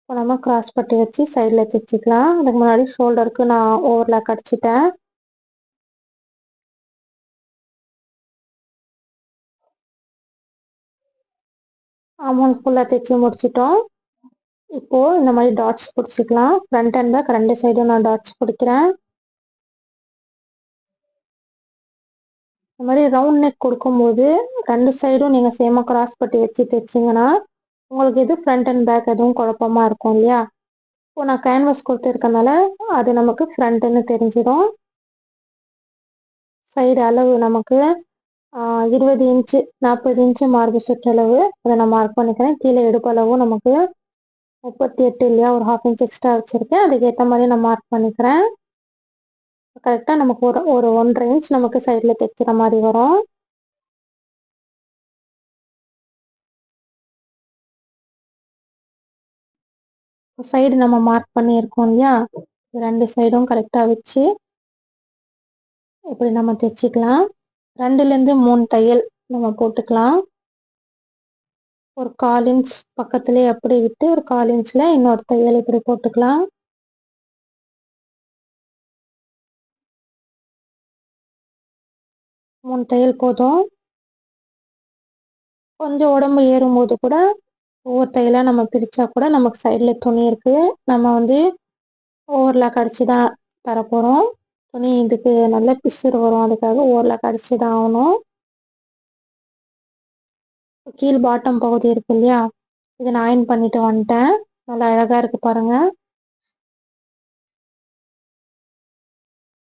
இப்போ நம்ம கிராஸ் பட்டி வச்சு சைடில் தைச்சிக்கலாம். அதுக்கு முன்னாடி ஷோல்டருக்கு நான் ஓவர்லாக் அடிச்சிட்டேன். ஆமாம், ஃபுல்லாக தைச்சி முடிச்சிட்டோம். இப்போது இந்த மாதிரி டாட்ஸ் பிடிச்சிக்கலாம். ஃப்ரண்ட் அண்ட் பேக் 2 சைடும் நான் டாட்ஸ் பிடிக்கிறேன். இந்த மாதிரி ரவுண்ட் நெக் கொடுக்கும்போது 2 சைடும் நீங்கள் சேமாக கிராஸ் பட்டி வச்சு தைச்சிங்கன்னா உங்களுக்கு இது ஃப்ரண்ட் அண்ட் பேக் எதுவும் குழப்பமாக இருக்கும் இல்லையா. இப்போ நான் கேன்வாஸ் கொடுத்துருக்கனால அது நமக்கு ஃப்ரண்ட்டுன்னு தெரிஞ்சிடும். சைடு அளவு நமக்கு 20 இன்ச்சு 40 இன்ச்சு மார்பு சுற்றளவு அதை நான் மார்க் பண்ணிக்கிறேன். கீழே இடுப்பளவும் நமக்கு 38 இல்லையா, ஒரு 1/2 இன்ச் எக்ஸ்ட்ரா வச்சுருக்கேன். அதுக்கேற்ற மாதிரி நான் மார்க் பண்ணிக்கிறேன். கரெக்டாக நமக்கு ஒரு 1.5 இன்ச் நமக்கு சைடில் தைக்கிற மாதிரி வரும். சைடு நம்ம மார்க் பண்ணியிருக்கோம் இல்லையா, 2 சைடும் கரெக்டாக வச்சு இப்படி நம்ம தைச்சிக்கலாம். 2லேருந்து 3 தையல் நம்ம போட்டுக்கலாம். ஒரு 1/4 இன்ச் பக்கத்துலேயே அப்படி விட்டு ஒரு 1/4 இன்ச்சில் இன்னொரு தையல் இப்படி போட்டுக்கலாம். மூணு தையல் போதும். கொஞ்சம் உடம்பு ஏறும்போது கூட ஒவ்வொரு தையலாக நம்ம பிரித்தா கூட நமக்கு சைடில் துணி இருக்குது. நம்ம வந்து ஓவர்லாக் அடித்து தான் தரப்போகிறோம். துணி இதுக்கு நல்ல பிசுறு வரும், அதுக்காக ஓவர்லாக் அடித்து தான் ஆகணும். கீழ் பாட்டம் பகுதி இருக்கு இல்லையா, இதை நான் அயன் பண்ணிட்டு வந்துட்டேன். நல்லா அழகாக இருக்குது பாருங்கள்.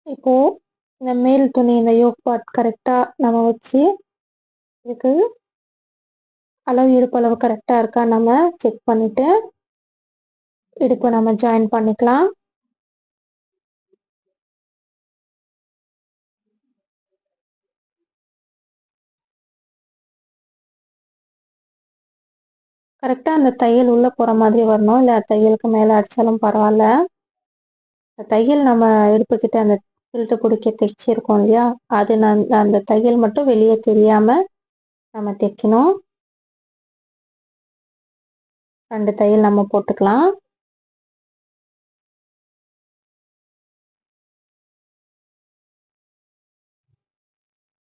இப்போது இந்த மேல் துணி இந்த யோக் பார்ட் கரெக்டாக நம்ம வச்சு இதுக்கு அளவு இடுப்பளவு கரெக்டாக இருக்கா நம்ம செக் பண்ணிவிட்டு இடுப்பு நம்ம ஜாயின் பண்ணிக்கலாம். கரெக்டாக அந்த தையல் உள்ளே போகிற மாதிரி வரணும், இல்லை தையலுக்கு மேலே அடித்தாலும் பரவாயில்ல. தையல் நம்ம இடுப்புக்கிட்ட அந்த இழுத்து பிடிக்க தைச்சிருக்கோம் இல்லையா, அது நான் அந்த தையல் மட்டும் வெளியே தெரியாமல் நம்ம தைக்கணும். 2 தையல் நம்ம போட்டுக்கலாம்.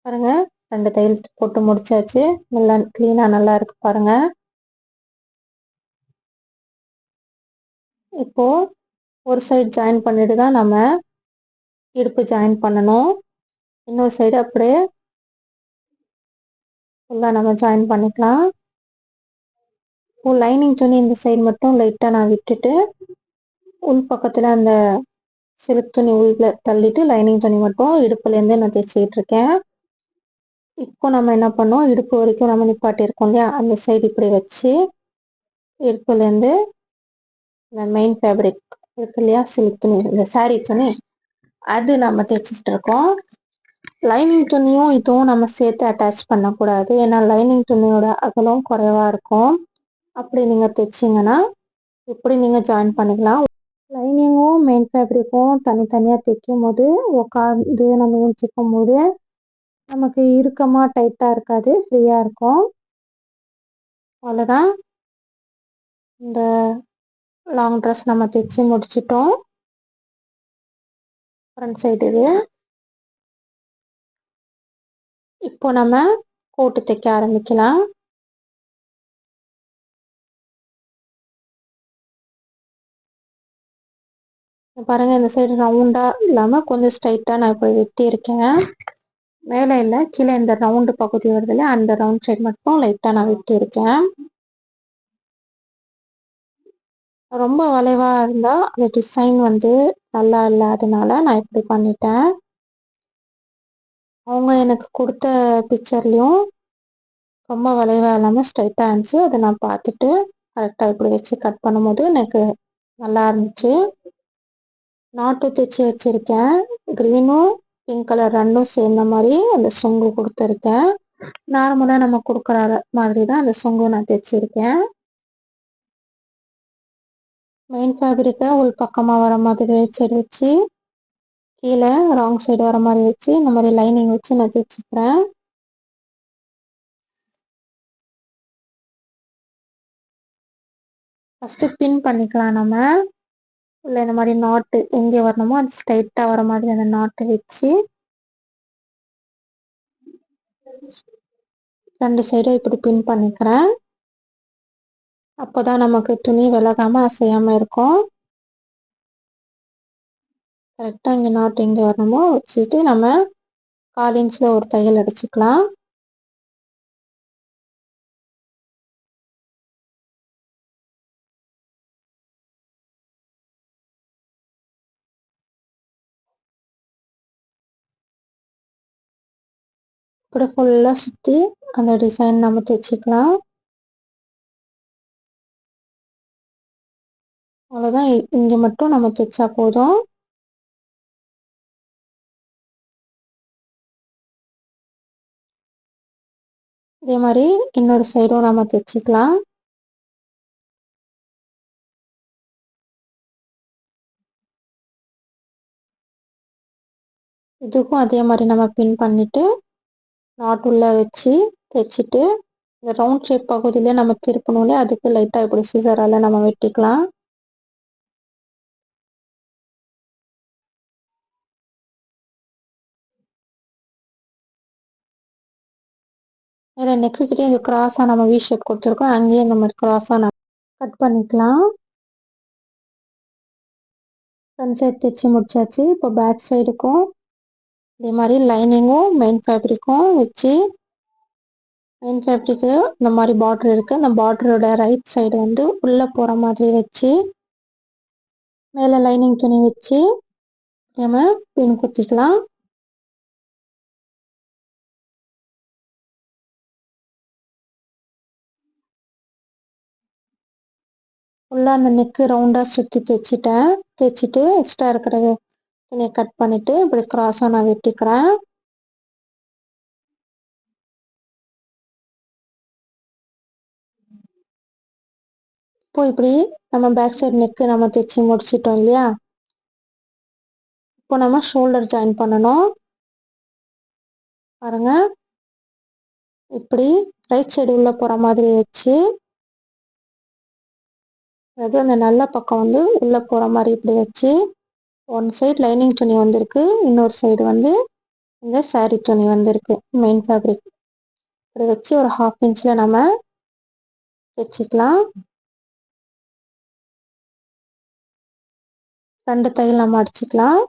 பாருங்க 2 தையல் போட்டு முடிச்சாச்சு. நல்லா கிளீனா நல்லா இருக்கு பாருங்க. இப்போ ஒரு சைடு ஜாயின் பண்ணிட்டு தான் நம்ம இடுப்பு ஜாயின் பண்ணணும். இன்னொரு சைடு அப்படியே ஃபுல்லா நம்ம ஜாயின் பண்ணிக்கலாம். லைனிங் துணி இந்த சைடு மட்டும் லைட்டா நான் விட்டுட்டு உள் பக்கத்துல அந்த சில்க் துணி உள்ள தள்ளிட்டு லைனிங் துணி மட்டும் இடுப்புல இருந்து நான் தைச்சிட்டு இருக்கேன். இப்போ நம்ம என்ன பண்ணோம், இடுப்பு வரைக்கும் நம்ம நிப்பாட்டியிருக்கோம் இல்லையா, அந்த சைடு இப்படி வச்சு இடுப்புல இருந்து இந்த மெயின் ஃபேப்ரிக் இருக்கு இல்லையா, சில்க் துணி, இந்த சாரீ துணி, அது நம்ம தைச்சிட்டு இருக்கோம். லைனிங் துணியும் இதுவும் நம்ம சேர்த்து அட்டாச் பண்ணக்கூடாது. ஏன்னா லைனிங் துணியோட அகலம் குறைவா இருக்கும். அப்படி நீங்க தைச்சிங்கன்னா இப்படி நீங்க ஜாயின் பண்ணிக்கலாம். லைனிங்கும் மெயின் ஃபேப்ரிக்கும் தனித்தனியாக தைக்கும் போது உட்காந்து நம்ம தைக்கும் போது நமக்கு இறுக்கமாக டைட்டாக இருக்காது, ஃப்ரீயாக இருக்கும். அவ்வளோதான். இந்த லாங் ட்ரெஸ் நம்ம தைச்சி முடிச்சிட்டோம். ஃப்ரண்ட் சைடு இது. இப்போ நம்ம கோட்டு தைக்க ஆரம்பிக்கலாம். பாருங்க இந்த சைடு ரவுண்டா இல்லாம கொஞ்சம் ஸ்ட்ரைட்டா நான் இப்படி வெட்டி இருக்கேன். மேலே இல்லை, கீழே இந்த ரவுண்டு பகுதி வருது இல்லையா, அந்த ரவுண்ட் சைடு மட்டும் லைட்டா நான் வெட்டி இருக்கேன். ரொம்ப வளைவா இருந்தா அந்த டிசைன் வந்து நல்லா இல்லாதனால நான் இப்படி பண்ணிட்டேன். அவங்க எனக்கு கொடுத்த பிக்சர்லயும் ரொம்ப வளைவா இல்லாமல் ஸ்ட்ரைட்டாக இருந்துச்சு. அதை நான் பார்த்துட்டு கரெக்டாக இப்படி வச்சு கட் பண்ணும்போது எனக்கு நல்லா இருந்துச்சு. நாட்டு தைச்சி வச்சிருக்கேன். க்ரீனும் பிங்க் கலர் ரெண்டும் சேர்ந்த மாதிரி அந்த சொங்கு கொடுத்துருக்கேன். நார்மலாக நம்ம கொடுக்குற மாதிரி தான் அந்த சொங்கு நான் தைச்சிருக்கேன். மெயின் ஃபேப்ரிக்கை உள் பக்கமாக வர மாதிரி சைடு வச்சு கீழே ராங் சைடு வர மாதிரி வச்சு இந்த மாதிரி லைனிங் வச்சு நான் தைச்சிக்கிறேன். ஃபஸ்ட்டு பின் பண்ணிக்கலாம். நம்ம இல்லை இந்த மாதிரி நாட்டு எங்கே வரணுமோ அது ஸ்ட்ரைட்டாக வர மாதிரி அந்த நாட்டை வச்சு 2 சைடும் இப்படி பின் பண்ணிக்கிறேன். அப்போதான் நமக்கு துணி விலகாம அசையாம இருக்கும். கரெக்டாக இங்கே நாட்டு எங்கே வரணுமோ வச்சுட்டு நம்ம 1/4 இன்ச்சில் ஒரு தையல் அடிச்சுக்கலாம். இப்படி ஃபுல்லாக சுற்றி அந்த டிசைன் நம்ம தைச்சிக்கலாம். அவ்வளோதான். இங்கே மட்டும் நம்ம தைச்சா போதும். இதே மாதிரி இன்னொரு சைடும் நம்ம தைச்சிக்கலாம். இதுக்கும் அதே மாதிரி நம்ம பின் பண்ணிட்டு நாட் உள்ள வச்சு தைச்சிட்டு இந்த ரவுண்ட் ஷேப் பகுதியில நம்ம திருப்பணும்ல, அதுக்கு லைட்டா இப்படி சிசரால நம்ம வெட்டிக்கலாம். அதில் நெக்கு கிட்டே இந்த கிராஸா நம்ம வி ஷேப் கொடுத்துருக்கோம், அங்கேயே இந்த மாதிரி கிராஸா நம்ம கட் பண்ணிக்கலாம். ஃப்ரண்ட் சைடு தைச்சி முடிச்சாச்சு. இப்போ பேக் சைடுக்கும் இதே மாதிரி லைனிங்கும் மெயின் ஃபேப்ரிக்கும் வச்சு மெயின் ஃபேப்ரிக்கு இந்த மாதிரி பார்டர் இருக்குது. அந்த பார்டரோட ரைட் சைடு வந்து உள்ளே போகிற மாதிரி வச்சு மேலே லைனிங் துணி வச்சு நம்ம பின் குத்திக்கலாம். ஃபுல்லாக அந்த நெக்கு ரவுண்டாக சுற்றி தைச்சிட்டேன். தைச்சிட்டு எக்ஸ்ட்ரா இருக்கிற துணியை கட் பண்ணிவிட்டு இப்படி கிராஸாக நான் வெட்டிக்கிறேன். இப்போ இப்படி நம்ம பேக் சைடு நெக்கு நம்ம தைச்சி முடிச்சிட்டோம் இல்லையா. இப்போ நம்ம ஷோல்டர் ஜாயின் பண்ணணும். பாருங்க இப்படி ரைட் சைடு உள்ள போற மாதிரி வச்சு, அதாவது அந்த நல்ல பக்கம் வந்து உள்ள போற மாதிரி இப்படி வச்சு, ஒன் சைடு லைனிங் துணி வந்திருக்கு, இன்னொரு சைடு வந்து இந்த saree துணி வந்திருக்கு மெயின் ஃபேப்ரிக். இப்படி வச்சு ஒரு 1/2 இன்ச்ல நம்ம தைச்சிக்கலாம். 2 தையல் நம்ம அடிச்சுக்கலாம்.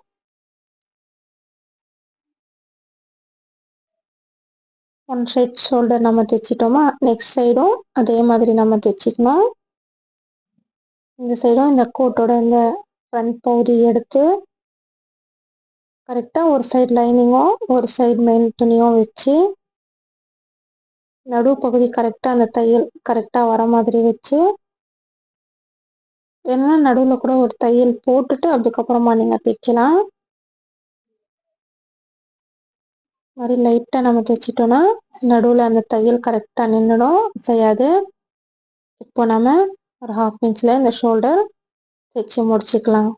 ஒன் சைட் ஷோல்டர் நம்ம தைச்சிட்டோமா, நெக்ஸ்ட் சைடும் அதே மாதிரி நம்ம தைச்சிக்கணும். இந்த சைடும் இந்த கோட்டோட இந்த ஃப்ரண்ட் பகுதி எடுத்து கரெக்டாக ஒரு சைடு லைனிங்கும் ஒரு சைடு மெயின் துணியும் வச்சு நடு பகுதி கரெக்டாக அந்த தையல் கரெக்டாக வர மாதிரி வச்சு, வேணும்னா நடுவில் கூட ஒரு தையல் போட்டுட்டு அதுக்கப்புறமா நீங்கள் தைக்கலாம். மாதிரி லைட்டாக நம்ம தைச்சிட்டோன்னா நடுவில் அந்த தையல் கரெக்டாக நின்றுடும், செய்யாது. இப்போ நம்ம ஒரு 1/2 இன்ச்சில் இந்த ஷோல்டர் தைச்சி முடிச்சுக்கலாம்.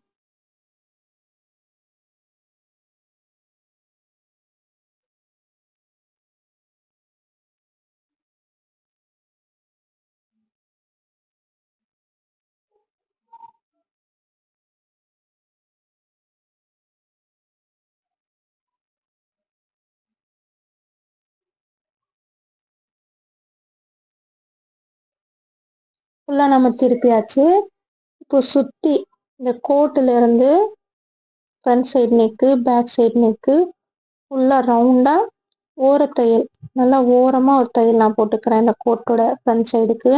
ஃபுல்லாக நம்ம திருப்பியாச்சு. இப்போ சுற்றி இந்த கோட்டில் இருந்து front side neck, back side neck ஃபுல்லாக ரவுண்டாக ஓரத்தையல் நல்லா ஓரமாக ஒரு தையல் நான் போட்டுக்கிறேன் இந்த கோட்டோட ஃப்ரண்ட் சைடுக்கு.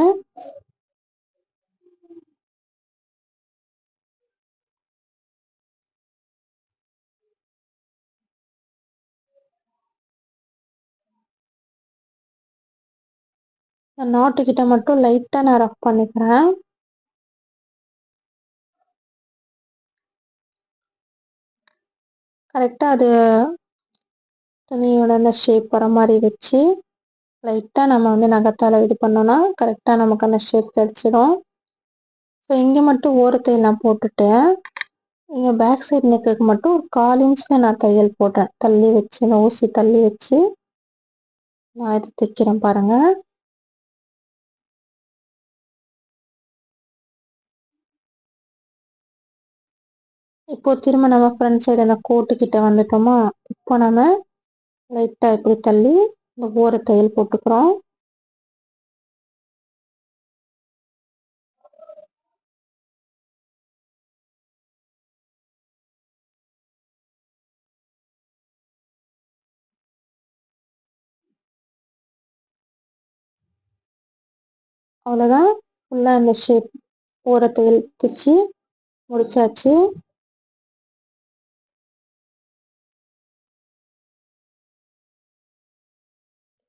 நாட்டுக்கிட்ட மட்டும் லைட்டாக நான் ரஃப் பண்ணிக்கிறேன். கரெக்டாக அது துணியோட அந்த ஷேப் வர மாதிரி வச்சு லைட்டாக நம்ம வந்து நகத்தால் இது பண்ணோன்னா கரெக்டாக நமக்கு அந்த ஷேப் கிடச்சிடும். ஸோ இங்கே மட்டும் ஓரத்தையில் நான் போட்டுட்டேன். இங்கே பேக் சைடு நெக்குக்கு மட்டும் ஒரு 1/4 இன்ச்சில் நான் தையல் போட்டேன், தள்ளி வச்சு இந்த ஊசி தள்ளி வச்சு நான் இது தைக்கிறேன் பாருங்கள். இப்போ திரும்ப நம்ம ஃப்ரண்ட் சைடு அந்த கோட்டுக்கிட்ட வந்துட்டோமா, இப்போ நம்ம லைட்டாக இப்படி தள்ளி இந்த ஓர தையல் போட்டுக்கிறோம். அவ்வளோதான், ஃபுல்லாக இந்த ஷேப் ஓர தையல் தைச்சி முடிச்சாச்சு.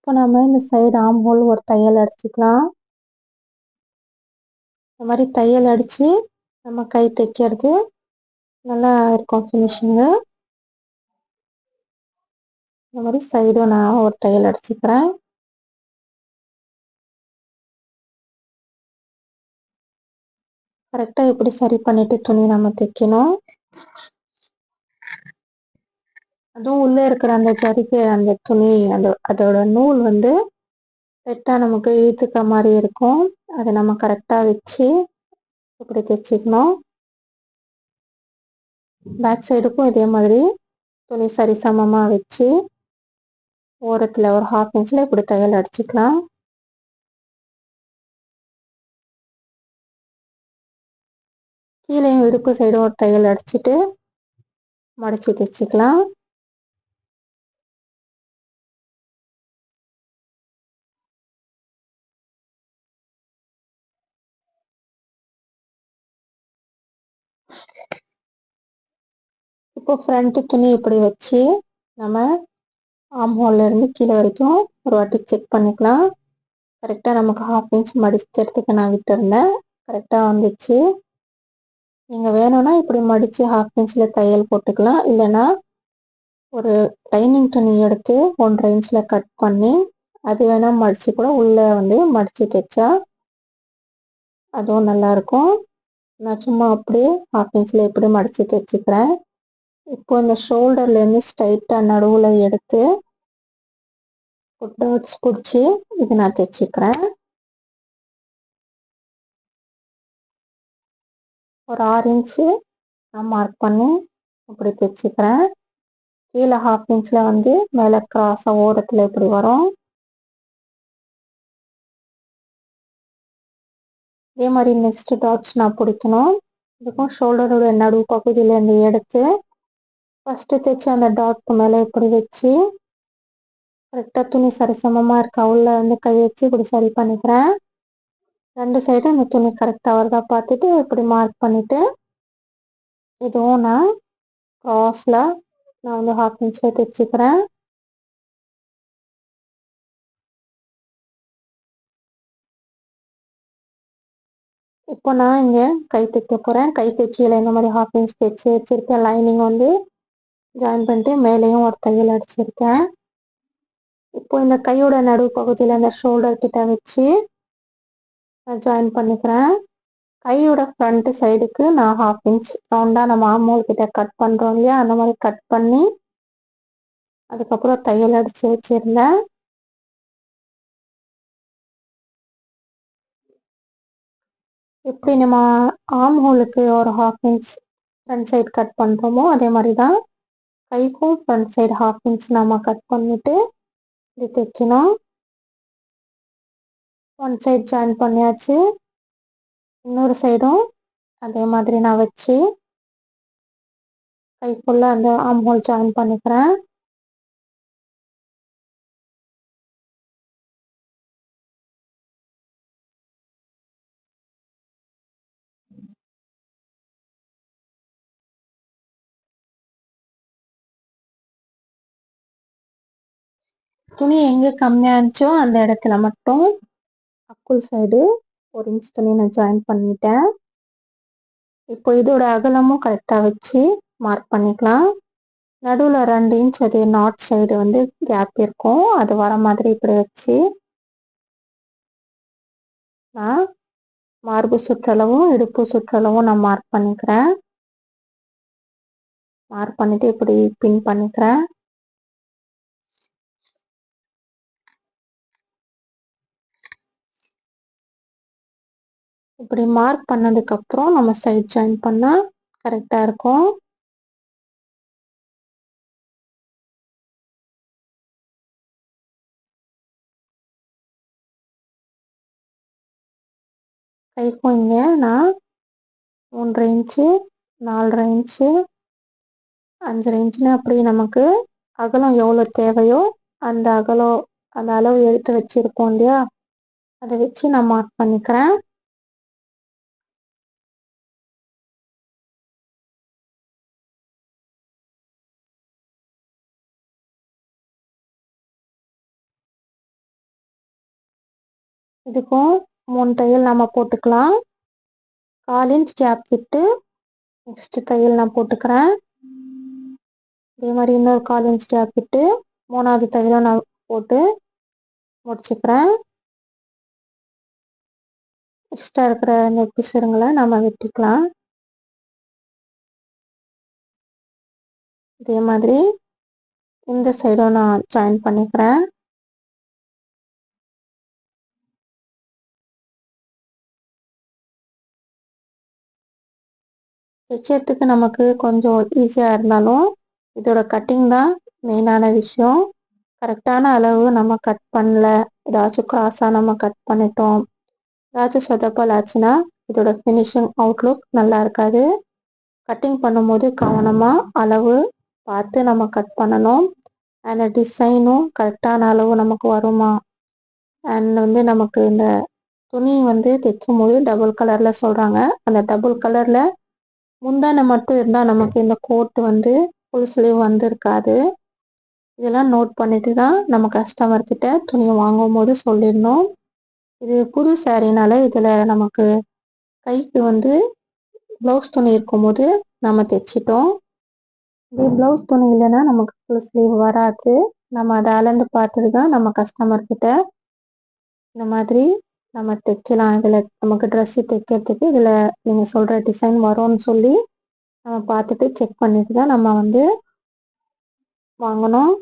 இப்போ நம்ம இந்த சைடு ஆம் ஹோல் ஒரு தையல் அடிச்சுக்கலாம். இந்த மாதிரி தையல் அடித்து நம்ம கை தைக்கிறது நல்லா இருக்கும் ஃபினிஷிங்கு. இந்த மாதிரி சைடும் நான் ஒரு தையல் அடிச்சுக்கிறேன். கரெக்டாக இப்படி சரி பண்ணிவிட்டு துணி நம்ம தைக்கணும். அதுவும் உள்ளே இருக்கிற அந்த ஜரிகை அந்த துணி அதோட நூல் வந்து லைட்டாக நமக்கு இழுத்துக்க மாதிரி இருக்கும், அதை நம்ம கரெக்டாக வச்சு இப்படி தைச்சிக்கணும். பேக் சைடுக்கும் இதே மாதிரி துணி சரி சமமாக வச்சு ஓரத்தில் ஒரு 1/2 இன்ச்சில் இப்படி தையல் அடிச்சுக்கலாம். கீழேயும் இடுப்பு சைடும் ஒரு தையல் அடிச்சுட்டு மடித்து தைச்சிக்கலாம். இப்போ ஃப்ரண்ட் துணி இப்படி வச்சு நம்ம ஆம் ஹோல்ல இருந்து கீழே வரைக்கும் ஒரு வாட்டி செக் பண்ணிக்கலாம். கரெக்டாக நமக்கு 1/2 இன்ச் மடிக்கிறதுக்கு நான் விட்டுருந்தேன், கரெக்டாக வந்துச்சு. நீங்கள் வேணும்னா இப்படி மடித்து 1/2 இன்ச்சில் தையல் போட்டுக்கலாம், இல்லைன்னா ஒரு லைனிங் துணி எடுத்து 1/2 இன்ச்சில் கட் பண்ணி அது வேணால் மடித்து கூட உள்ளே வந்து மடித்து தைச்சா அதுவும் நல்லாயிருக்கும். நான் சும்மா அப்படியே 1/2 இன்ச்சில் இப்படி மடித்து தைச்சிக்கிறேன். இப்போ இந்த ஷோல்டர்லேருந்து ஸ்ட்ரைட்டாக நடுவில் எடுத்து டாட்ஸ் பிடிச்சி இது நான் தைச்சிக்கிறேன். ஒரு 6 இன்ச்சு நான் மார்க் பண்ணி இப்படி தைச்சிக்கிறேன். கீழே 1/2 இன்ச்சில் வந்து மேலே கிராஸாக ஓரத்தில் இப்படி வரும். இதே மாதிரி நெக்ஸ்ட் டாட்ஸ் நான் பிடிக்கணும். இதுக்கும் ஷோல்டரோட நடுவு பகுதியிலேருந்து எடுத்து ஃபஸ்ட்டு தைச்சி அந்த டாட்க்கு மேலே இப்படி வச்சு கரெக்டாக துணி சரிசமமாக இருக்கா உள்ள வந்து கை வச்சு இப்படி சரி பண்ணிக்கிறேன். 2 சைடும் இந்த துணி கரெக்டாக வருதா பார்த்துட்டு இப்படி மார்க் பண்ணிவிட்டு இதுவும் நான் க்ராஸில் நான் வந்து 1/2 இன்ச்சில் தைச்சிக்கிறேன். இப்போ நான் இங்கே கை தைக்க போகிறேன். கைக்கு கீழே இந்த மாதிரி 1/2 இன்ச் தைச்சி வச்சுருக்கேன். லைனிங் வந்து ஜாயின் பண்ணிட்டு மேலேயும் ஒரு தையல் அடிச்சிருக்கேன். இப்போ இந்த கையோட நடுவு பகுதியில் இந்த ஷோல்டர் கிட்ட வச்சு நான் ஜாயின் பண்ணிக்கிறேன். கையோட ஃப்ரண்ட் சைடுக்கு நான் 1/2 இன்ச் ரவுண்டாக நம்ம ஆர்ம்ஹோல் கிட்ட கட் பண்ணுறோம் இல்லையா, அந்த மாதிரி கட் பண்ணி அதுக்கப்புறம் தையல் அடித்து வச்சிருந்தேன். எப்படி நம்ம ஆர்ம்ஹோலுக்கு ஒரு 1/2 இன்ச் ஃப்ரண்ட் சைடு கட் பண்ணுறோமோ அதே மாதிரி தான் கைக்கும் ஃப்ரண்ட் சைடு 1/2 இன்ச் நம்ம கட் பண்ணிவிட்டு இது தைக்கணும். ஒன் சைடு ஜாயின் பண்ணியாச்சு. இன்னொரு சைடும் அதே மாதிரி நான் வச்சு கைக்குள்ளே அந்த ஆர்ம்ஹோல் ஜாயின் பண்ணிக்கிறேன். துணி எங்கே கம்மியாக இருந்துச்சோ அந்த இடத்துல மட்டும் அக்குள் சைடு 1 இன்ச் துணி நான் ஜாயின் பண்ணிட்டேன். இப்போ இதோட அகலமும் கரெக்டாக வச்சு மார்க் பண்ணிக்கலாம். நடுவில் 2 இன்ச் அது நார்த் சைடு வந்து கேப் இருக்கும், அது வர மாதிரி இப்படி வச்சு நான் மார்பு சுற்றளவும் இடுப்பு சுற்றளவும் நான் மார்க் பண்ணிக்கிறேன். மார்க் பண்ணிட்டு இப்படி பின் பண்ணிக்கிறேன். இப்படி மார்க் பண்ணதுக்கப்புறம் நம்ம சைட் ஜாயின் பண்ணால் கரெக்டாக இருக்கும். கைக்கும் இங்கே நான் 3 இன்ச்சு 4 இன்ச்சு 5 இன்ச்சுன்னு அப்படி நமக்கு அகலம் எவ்வளோ தேவையோ அந்த அகலம் அந்த அளவு எடுத்து வச்சுருப்போம் இல்லையா, அதை வச்சு நான் மார்க் பண்ணிக்கிறேன். இதுக்கும் 3 தையல் நம்ம போட்டுக்கலாம். 1/4 இன்ச் கேப் விட்டு நெக்ஸ்ட் தையல் நான் போட்டுக்கிறேன். இதே மாதிரி இன்னொரு 1/4 இன்ச் கேப் விட்டு 3வது தையலும் நான் போட்டு முடிச்சுக்கிறேன். எக்ஸ்ட்ரா இருக்கிற இந்த பிசுறுங்களை நம்ம வெட்டிக்கலாம். இதே மாதிரி இந்த சைடும் நான் ஜாயின் பண்ணிக்கிறேன். தைக்கிறதுக்கு நமக்கு கொஞ்சம் ஈஸியாக இருந்தாலும் இதோட கட்டிங் தான் மெயினான விஷயம். கரெக்டான அளவு நம்ம கட் பண்ணல, ஏதாச்சும் கிராஸாக நம்ம கட் பண்ணிட்டோம், ஏதாச்சும் சொதப்பல் ஆச்சுன்னா இதோட ஃபினிஷிங் அவுட்லுக் நல்லா இருக்காது. கட்டிங் பண்ணும்போது கவனமாக அளவு பார்த்து நம்ம கட் பண்ணணும். அந்த டிசைனும் கரெக்டான அளவு நமக்கு வருமா, அண்ட் வந்து நமக்கு இந்த துணி வந்து தைக்கும் போது டபுள் கலரில் சொல்கிறாங்க, அந்த டபுள் கலரில் முந்தானை மட்டும் இருந்தால் நமக்கு இந்த கோட்டு வந்து ஃபுல் ஸ்லீவ் வந்து இருக்காது. இதெல்லாம் நோட் பண்ணிட்டு தான் நம்ம கஸ்டமர்கிட்ட துணி வாங்கும் போது சொல்லிடணும். இது புது சாரீனால இதில் நமக்கு கைக்கு வந்து ப்ளவுஸ் துணி இருக்கும்போது நம்ம தைச்சிட்டோம். இது ப்ளவுஸ் துணி இல்லைன்னா நமக்கு ஃபுல் ஸ்லீவ் வராது. நம்ம அதை அளந்து பார்த்துட்டு தான் நம்ம கஸ்டமர்கிட்ட இந்த மாதிரி நம்ம தைக்கலாம். இதில் நமக்கு ட்ரெஸ்ஸு தைக்கிறதுக்கு இதில் நீங்கள் சொல்கிற டிசைன் வரும்னு சொல்லி நம்ம பார்த்துட்டு செக் பண்ணிட்டு தான் நம்ம வந்து வாங்கணும்.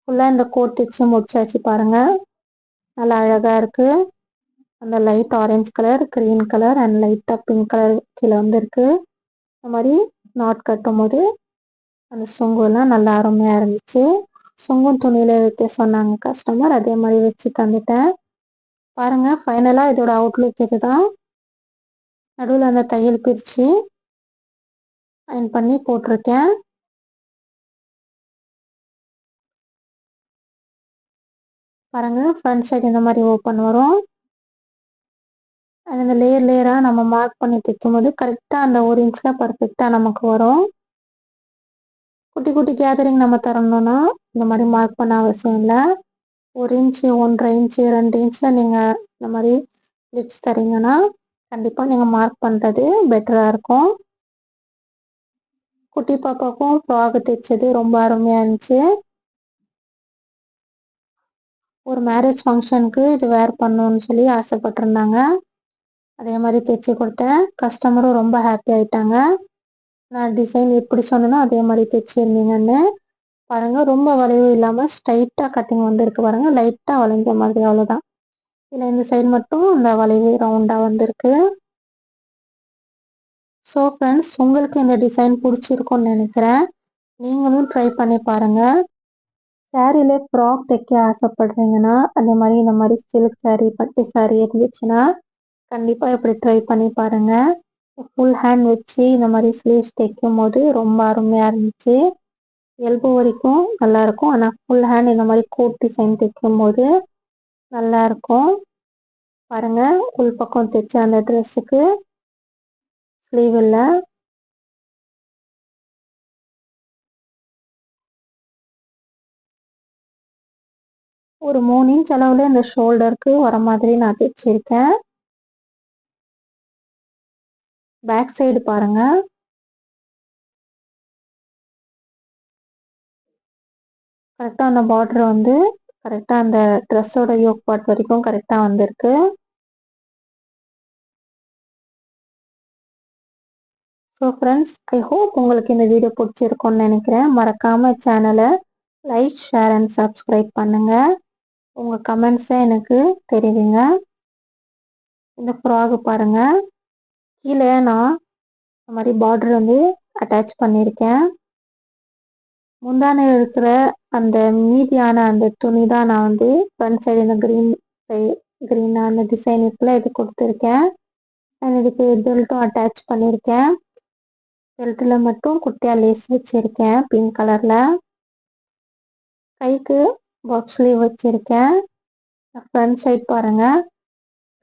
ஃபுல்லாக இந்த கோட் தைச்சு முடிச்சாச்சு பாருங்க. நல்லா அழகாக இருக்குது. அந்த light orange colour, green colour and லைட்டாக பிங்க் கலர் கீழே வந்துருக்கு. இந்த மாதிரி நாட் கட்டும் போது அந்த சொங்குலாம் நல்லா அருமையாக இருந்துச்சு. சொங்கும் துணியில வைக்க சொன்னாங்க கஸ்டமர், அதே மாதிரி வச்சு தந்துட்டேன். பாருங்கள், ஃபைனலாக இதோட அவுட்லுக் இது தான். நடுவில் அந்த தையல் பிரித்து அயன் பண்ணி போட்டிருக்கேன். பாருங்கள், ஃப்ரண்ட் சைடு இந்த மாதிரி ஓப்பன் வரும். அந்த லேயர் லேயராக நம்ம மார்க் பண்ணி தைக்கும் போது கரெக்டாக அந்த 1 இன்ச்சில் பர்ஃபெக்டாக நமக்கு வரும். குட்டி குட்டி கேதரிங் நம்ம தரணும்னா இந்த மாதிரி மார்க் பண்ண அவசியம் இல்லை. 1 இன்ச்சு, 1.5 இன்ச்சு, 2 இன்ச்சில் நீங்கள் இந்த மாதிரி லிப்ஸ் தரீங்கன்னா கண்டிப்பாக நீங்கள் மார்க் பண்ணுறது பெட்டராக இருக்கும். குட்டி பாப்பாவுக்கும் ஃப்ராக் தைச்சது ரொம்ப அருமையாக இருந்துச்சு. ஒரு மேரேஜ் ஃபங்க்ஷனுக்கு இது வேர் பண்ணணும்னு சொல்லி ஆசைப்பட்டிருந்தாங்க. அதே மாதிரி தைச்சி கொடுத்தேன். கஸ்டமரும் ரொம்ப ஹாப்பி ஆயிட்டாங்க. நான் டிசைன் எப்படி சொன்னேனோ அதே மாதிரி தைச்சிருந்தீங்கன்னு. பாருங்கள், ரொம்ப வளைவு இல்லாமல் ஸ்ட்ரைட்டாக கட்டிங் வந்திருக்கு பாருங்கள். லைட்டாக வளைஞ்ச மாதிரி, அவ்வளோதான். இல்லை இந்த சைடு மட்டும் இந்த வளைவு ரவுண்டாக வந்திருக்கு. ஸோ ஃப்ரெண்ட்ஸ், உங்களுக்கு இந்த டிசைன் பிடிச்சிருக்கும்னு நினைக்கிறேன். நீங்களும் ட்ரை பண்ணி பாருங்கள். சாரியில ஃப்ராக் தைக்க ஆசைப்படுறீங்கன்னா அதே மாதிரி இந்த மாதிரி சில்க் சாரீ, பட்டு சாரீ இருந்துச்சுன்னா கண்டிப்பாக இப்படி ட்ரை பண்ணி பாருங்கள். ஃபுல் ஹேண்ட் வச்சு இந்த மாதிரி ஸ்லீவ்ஸ் தைக்கும் போது ரொம்ப அருமையாக இருந்துச்சு. எல்போ வரைக்கும் நல்லாயிருக்கும். ஆனால் ஃபுல் ஹேண்ட் இந்த மாதிரி கோட் டிசைன் தைக்கும் போது நல்லாயிருக்கும். பாருங்கள், உள் பக்கம் தைச்ச அந்த ட்ரெஸ்ஸுக்கு ஸ்லீவ் இல்லை. ஒரு 3 இன்ச் அளவில் இந்த ஷோல்டருக்கு வர மாதிரி நான் தைச்சிருக்கேன். பேக் சைடு பாருங்கள். கரெக்டாக அந்த பார்டர் வந்து கரெக்டாக அந்த ட்ரெஸ்ஸோட யோக் பார்ட் வரைக்கும் கரெக்டாக வந்திருக்கு. ஸோ ஃப்ரெண்ட்ஸ், ஐ ஹோப் உங்களுக்கு இந்த வீடியோ பிடிச்சிருக்கும்னு நினைக்கிறேன். மறக்காமல் சேனலை லைக், ஷேர் அண்ட் சப்ஸ்கிரைப் பண்ணுங்கள். உங்கள் கமெண்ட்ஸை எனக்கு தெரிவிங்க. இந்த ஃப்ராக் பாருங்கள், கீழே நான் இந்த மாதிரி பார்டர் வந்து அட்டாச் பண்ணியிருக்கேன். முந்தானையில் இருக்கிற அந்த மீதியான அந்த துணி தான் நான் வந்து ஃப்ரண்ட் சைடு இந்த க்ரீனாக அந்த டிசைன் இருக்குல்ல, இது கொடுத்துருக்கேன். அண்ட் இதுக்கு பெல்ட்டும் அட்டாச் பண்ணியிருக்கேன். பெல்ட்டில் மட்டும் குட்டியாக லேஸ் வச்சுருக்கேன் பிங்க் கலரில். கைக்கு பாக்ஸ் ஸ்லீவ் வச்சுருக்கேன். ஃப்ரண்ட் சைடு பாருங்கள்,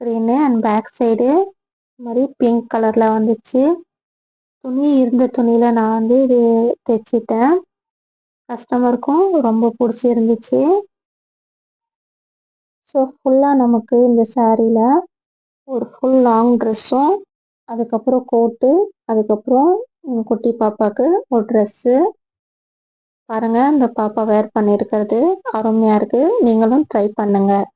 க்ரீனு அண்ட் பேக் சைடு இந்த மாதிரி பிங்க் கலரில் வந்துச்சு. துணி இருந்த துணியில் நான் வந்து இது தைச்சிட்டேன். கஸ்டமருக்கும் ரொம்ப பிடிச்சிருந்துச்சு. ஸோ ஃபுல்லாக நமக்கு இந்த சாரியில் ஒரு ஃபுல் லாங் ட்ரெஸ்ஸும், அதுக்கப்புறம் கோட்டு, அதுக்கப்புறம் குட்டி பாப்பாவுக்கு ஒரு ட்ரெஸ்ஸு. பாருங்கள், இந்த பாப்பா வேர் பண்ணியிருக்கிறது அருமையாக இருக்குது. நீங்களும் ட்ரை பண்ணுங்கள்.